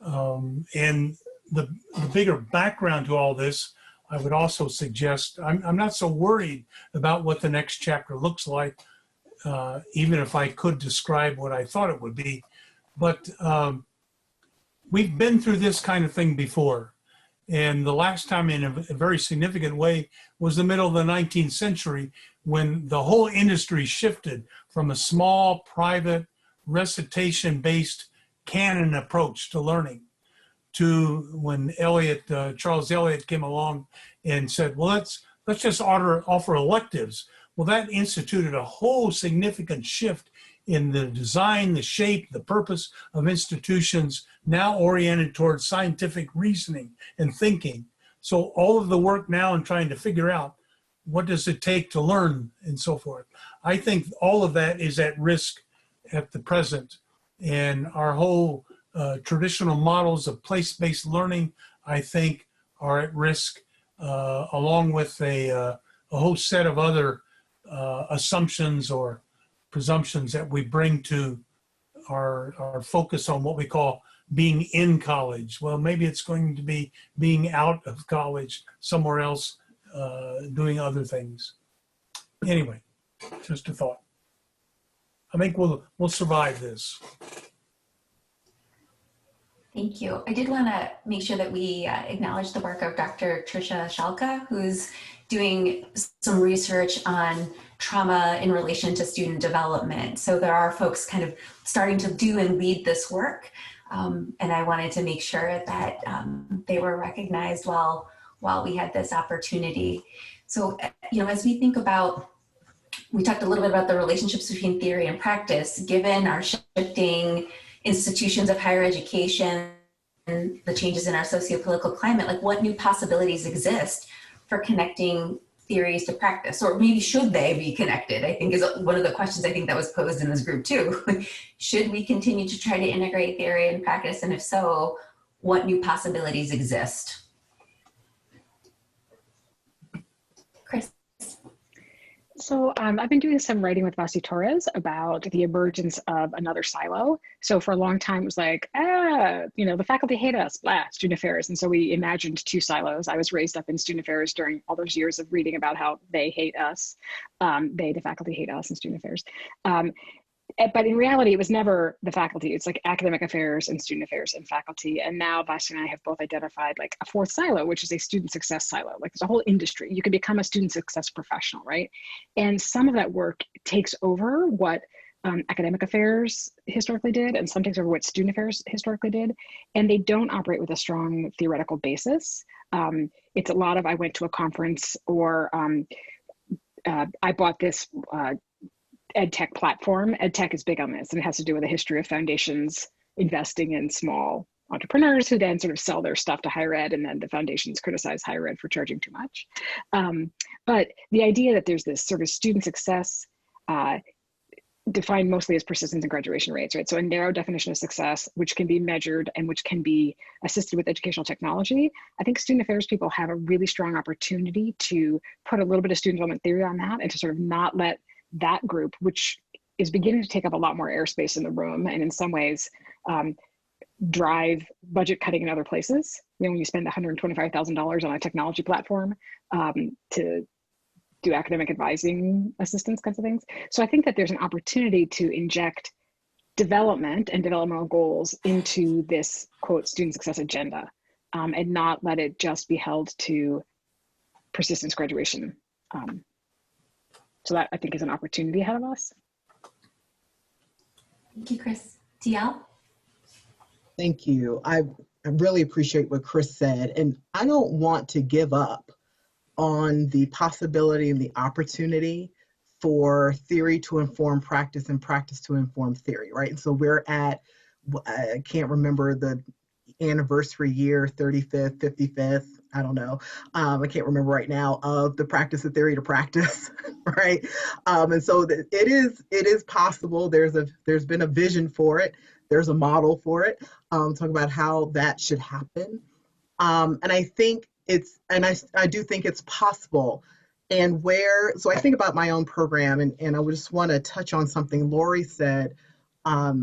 And the bigger background to all this, I would also suggest, I'm not so worried about what the next chapter looks like, even if I could describe what I thought it would be. But we've been through this kind of thing before. And the last time in a very significant way was the middle of the 19th century, when the whole industry shifted from a small, private, recitation-based canon approach to learning to when Charles Eliot came along and said, well, let's just offer electives. Well, that instituted a whole significant shift in the design, the shape, the purpose of institutions now oriented towards scientific reasoning and thinking. So all of the work now in trying to figure out what does it take to learn and so forth, I think all of that is at risk at the present. And our whole traditional models of place-based learning, I think, are at risk, along with a whole set of other assumptions or presumptions that we bring to our focus on what we call being in college. Well, maybe it's going to be being out of college somewhere else, doing other things. Anyway, just a thought. I think we'll survive this. Thank you. I did want to make sure that we acknowledge the work of Dr. Tricia Shalka, who's doing some research on trauma in relation to student development. So there are folks kind of starting to do and lead this work. And I wanted to make sure that they were recognized while we had this opportunity. So, as we think about, we talked a little bit about the relationships between theory and practice, given our shifting institutions of higher education, and the changes in our socio-political climate, like what new possibilities exist for connecting theories to practice, or maybe should they be connected, I think is one of the questions I think that was posed in this group too. Should we continue to try to integrate theory and practice? And if so, what new possibilities exist? Chris. So I've been doing some writing with Vasi Torres about the emergence of another silo. So for a long time, it was like, the faculty hate us, blah, student affairs. And so we imagined two silos. I was raised up in student affairs during all those years of reading about how they hate us. The faculty hate us in student affairs. But in reality, it was never the faculty. It's like academic affairs and student affairs and faculty. And now Vasi and I have both identified like a fourth silo, which is a student success silo. Like there's a whole industry. You can become a student success professional, right? And some of that work takes over what academic affairs historically did, and some takes over what student affairs historically did. And they don't operate with a strong theoretical basis. It's a lot of, I went to a conference, or I bought this EdTech platform. EdTech is big on this, and it has to do with the history of foundations investing in small entrepreneurs who then sort of sell their stuff to higher ed, and then the foundations criticize higher ed for charging too much. But the idea that there's this sort of student success defined mostly as persistence and graduation rates, right? So a narrow definition of success, which can be measured and which can be assisted with educational technology. I think student affairs people have a really strong opportunity to put a little bit of student development theory on that, and to sort of not let that group, which is beginning to take up a lot more airspace in the room, and in some ways drive budget cutting in other places. When you spend $125,000 on a technology platform to do academic advising assistance kinds of things. So I think that there's an opportunity to inject development and developmental goals into this, quote, student success agenda, and not let it just be held to persistence graduation. So that, I think, is an opportunity ahead of us. Thank you, Chris. DL? Thank you. I really appreciate what Chris said. And I don't want to give up on the possibility and the opportunity for theory to inform practice and practice to inform theory, right? And so we're at, I can't remember the anniversary year, 35th, 55th, I don't know. I can't remember right now, of the practice of theory to practice, right? And so it is possible. There's been a vision for it. There's a model for it. Talk about how that should happen. And I think I do think it's possible. And so I think about my own program, and I just want to touch on something Lori said a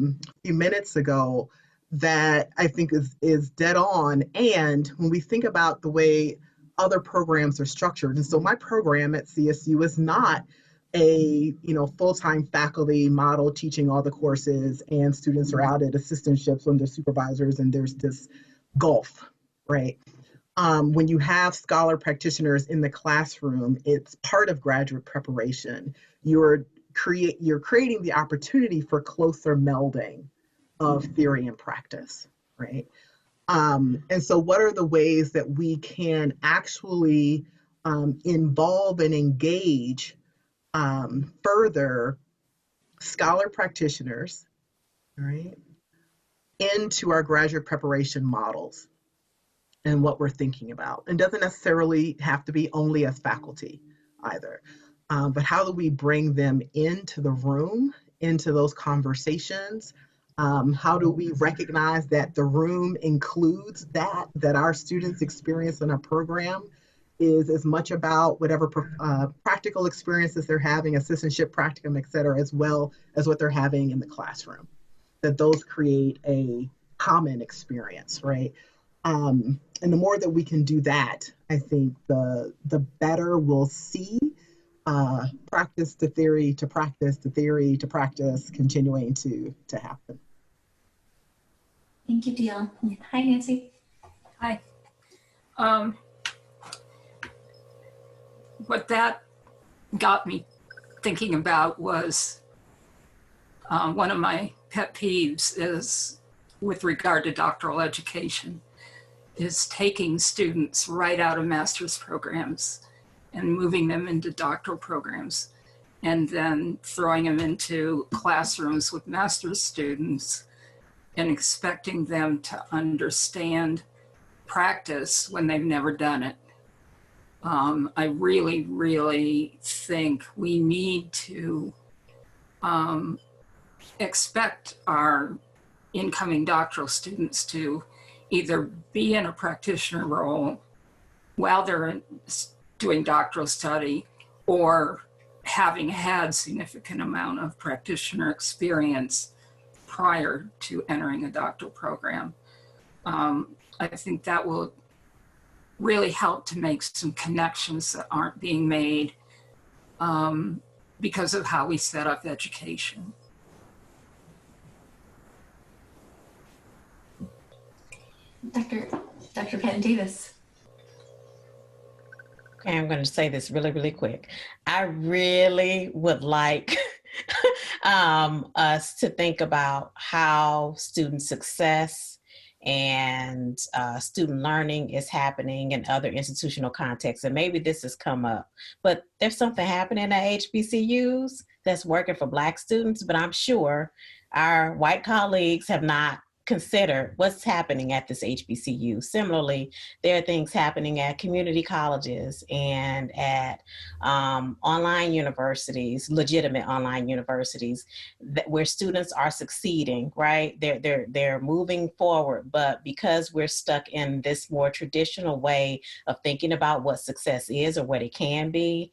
few minutes ago that I think is dead on. And when we think about the way other programs are structured, and so my program at CSU is not a full-time faculty model teaching all the courses, and students are out at assistantships under supervisors, and there's this gulf, right? When you have scholar practitioners in the classroom, it's part of graduate preparation. You're creating the opportunity for closer melding of theory and practice, right? And so what are the ways that we can actually involve and engage further scholar practitioners, right, into our graduate preparation models and what we're thinking about? And doesn't necessarily have to be only as faculty either, but how do we bring them into the room, into those conversations? How do we recognize that the room includes that our students' experience in our program is as much about whatever practical experiences they're having, assistantship, practicum, et cetera, as well as what they're having in the classroom, that those create a common experience, right? And the more that we can do that, I think the better we'll see practice to theory to practice to theory to practice continuing to happen. Thank you, Dion. Hi, Nancy. Hi. What that got me thinking about was one of my pet peeves is with regard to doctoral education is taking students right out of master's programs and moving them into doctoral programs and then throwing them into classrooms with master's students and expecting them to understand practice when they've never done it. I really, really think we need to expect our incoming doctoral students to either be in a practitioner role while they're doing doctoral study, or having had significant amount of practitioner experience prior to entering a doctoral program. I think that will really help to make some connections that aren't being made because of how we set up education. Dr. Patton Davis. Okay, I'm going to say this really, really quick. I really would like us to think about how student success and student learning is happening in other institutional contexts. And maybe this has come up, but there's something happening at HBCUs that's working for Black students, but I'm sure our white colleagues have not consider what's happening at this HBCU. Similarly, there are things happening at community colleges and at online universities, legitimate online universities, where students are succeeding, right? They're moving forward, but because we're stuck in this more traditional way of thinking about what success is or what it can be,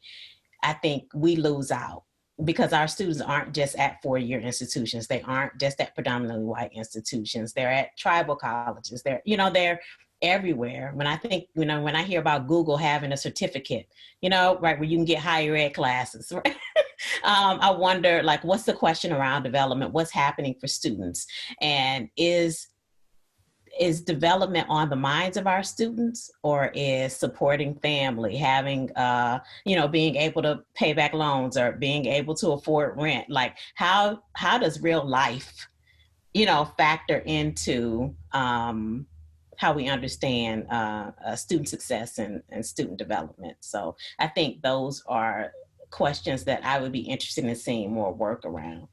I think we lose out. Because our students aren't just at four-year institutions. They aren't just at predominantly white institutions. They're at tribal colleges. They're everywhere. When I hear about Google having a certificate, right, where you can get higher ed classes, right? I wonder, like, what's the question around development? What's happening for students? And is development on the minds of our students, or is supporting family, having, being able to pay back loans or being able to afford rent? Like, how does real life, factor into how we understand student success and student development? So I think those are questions that I would be interested in seeing more work around.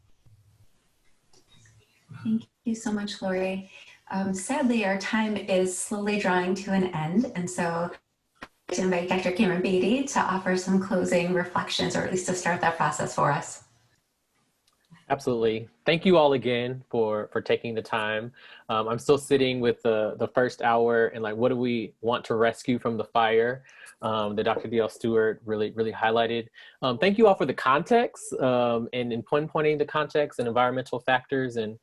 Thank you so much, Lori. Sadly, our time is slowly drawing to an end, and so to invite Dr. Cameron Beatty to offer some closing reflections, or at least to start that process for us. Absolutely. Thank you all again for taking the time. I'm still sitting with the first hour and like, what do we want to rescue from the fire that Dr. D.L. Stewart really highlighted. Thank you all for the context and in pinpointing the context and environmental factors and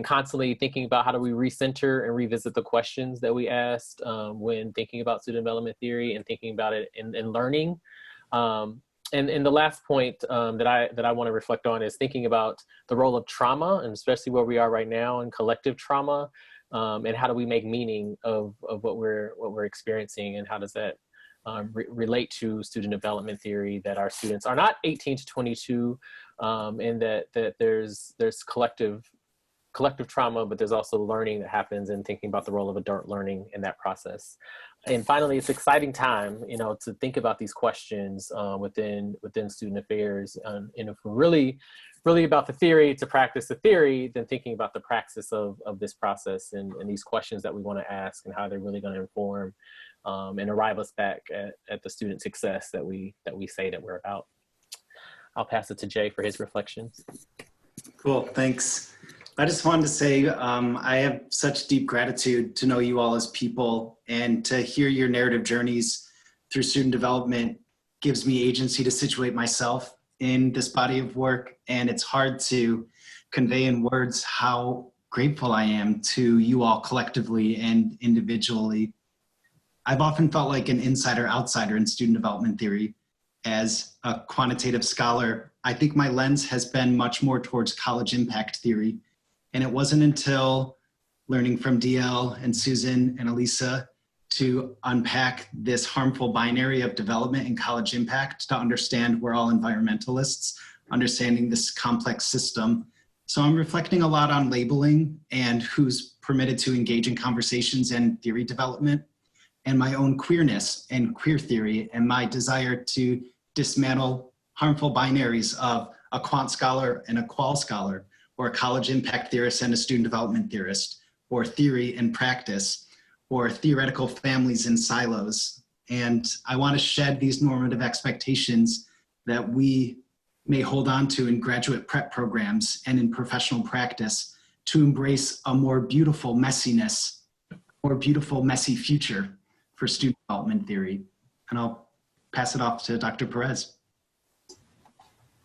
constantly thinking about how do we recenter and revisit the questions that we asked when thinking about student development theory and thinking about it in learning. And the last point that I want to reflect on is thinking about the role of trauma, and especially where we are right now in collective trauma, and how do we make meaning of what we're experiencing, and how does that relate to student development theory, that our students are not 18 to 22, and that there's collective trauma, but there's also learning that happens, and thinking about the role of adult learning in that process. And finally, it's exciting time, to think about these questions within student affairs. And if we're really about the theory, to practice the theory, then thinking about the praxis of this process and these questions that we want to ask, and how they're really going to inform and arrive us back at the student success that we say that we're about. I'll pass it to Jay for his reflections. Cool, thanks. I just wanted to say I have such deep gratitude to know you all as people, and to hear your narrative journeys through student development gives me agency to situate myself in this body of work. And it's hard to convey in words how grateful I am to you all collectively and individually. I've often felt like an insider-outsider in student development theory. As a quantitative scholar, I think my lens has been much more towards college impact theory. And it wasn't until learning from DL and Susan and Elisa to unpack this harmful binary of development and college impact to understand we're all environmentalists, understanding this complex system. So I'm reflecting a lot on labeling and who's permitted to engage in conversations and theory development, and my own queerness and queer theory, and my desire to dismantle harmful binaries of a quant scholar and a qual scholar, or a college impact theorist and a student development theorist, or theory and practice, or theoretical families in silos. And I want to shed these normative expectations that we may hold on to in graduate prep programs and in professional practice to embrace a more beautiful messiness, or beautiful messy future for student development theory. And I'll pass it off to Dr. Perez.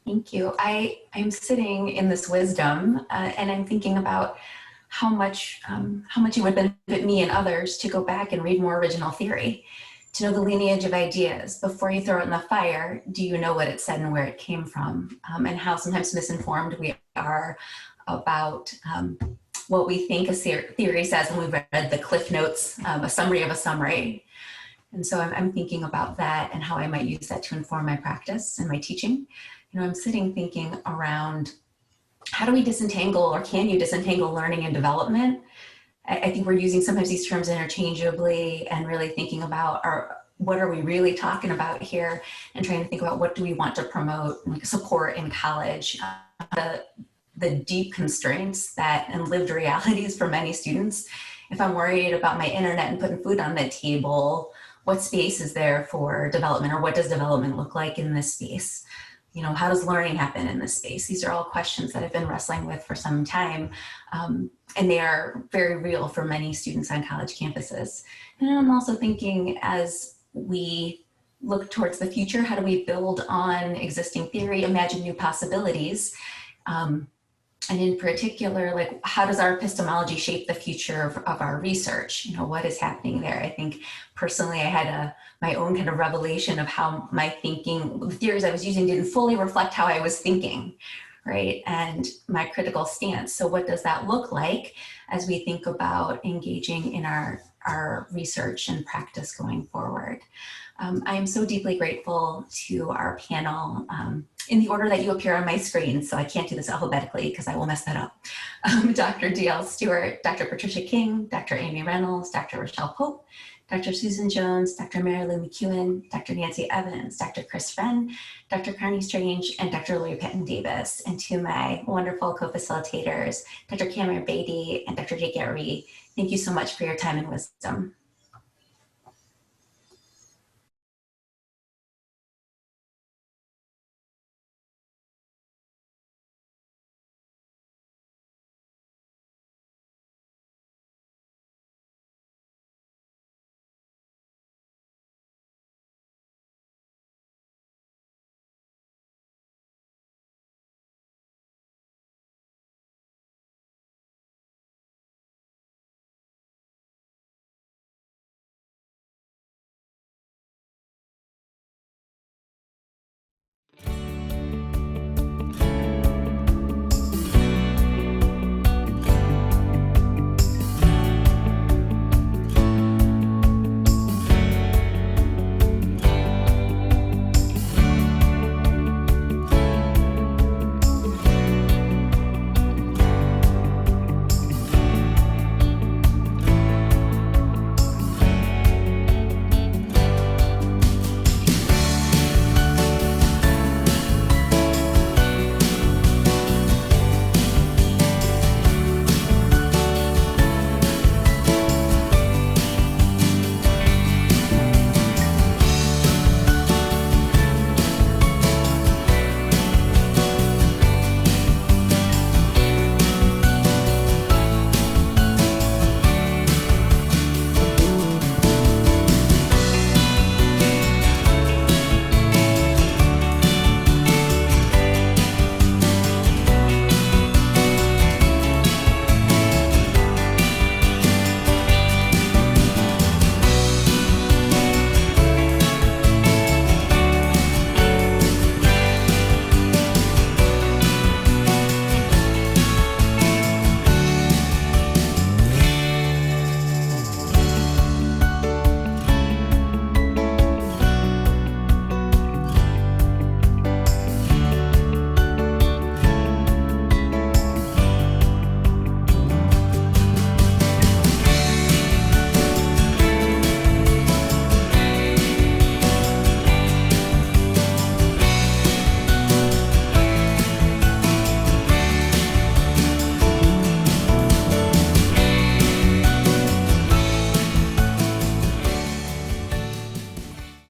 Thank you. I'm sitting in this wisdom and I'm thinking about how much it would benefit me and others to go back and read more original theory, to know the lineage of ideas. Before you throw it in the fire, do you know what it said and where it came from, and how sometimes misinformed we are about what we think a theory says when we've read the cliff notes, a summary of a summary. And so I'm thinking about that and how I might use that to inform my practice and my teaching. You know, I'm sitting thinking around, how do we disentangle, or can you disentangle learning and development? I think we're using sometimes these terms interchangeably, and really thinking about what are we really talking about here, and trying to think about what do we want to promote and support in college. The deep constraints that and lived realities for many students. If I'm worried about my internet and putting food on the table, what space is there for development, or what does development look like in this space? You know, how does learning happen in this space? These are all questions that I've been wrestling with for some time, and they are very real for many students on college campuses. And I'm also thinking, as we look towards the future, how do we build on existing theory, imagine new possibilities? And in particular, like, how does our epistemology shape the future of our research? You know, what is happening there? I think personally, I had my own kind of revelation of how my thinking, the theories I was using didn't fully reflect how I was thinking, right? And my critical stance. So what does that look like as we think about engaging in our research and practice going forward? I am so deeply grateful to our panel in the order that you appear on my screen. So I can't do this alphabetically because I will mess that up. Dr. D.L. Stewart, Dr. Patricia King, Dr. Amy Reynolds, Dr. Raechelle Pope, Dr. Susan Jones, Dr. Mary Lou McEwen, Dr. Nancy Evans, Dr. Chris Renn, Dr. Carney Strange, and Dr. Lori Patton Davis. And to my wonderful co-facilitators, Dr. Cameron Beatty and Dr. Jake Garvey, thank you so much for your time and wisdom.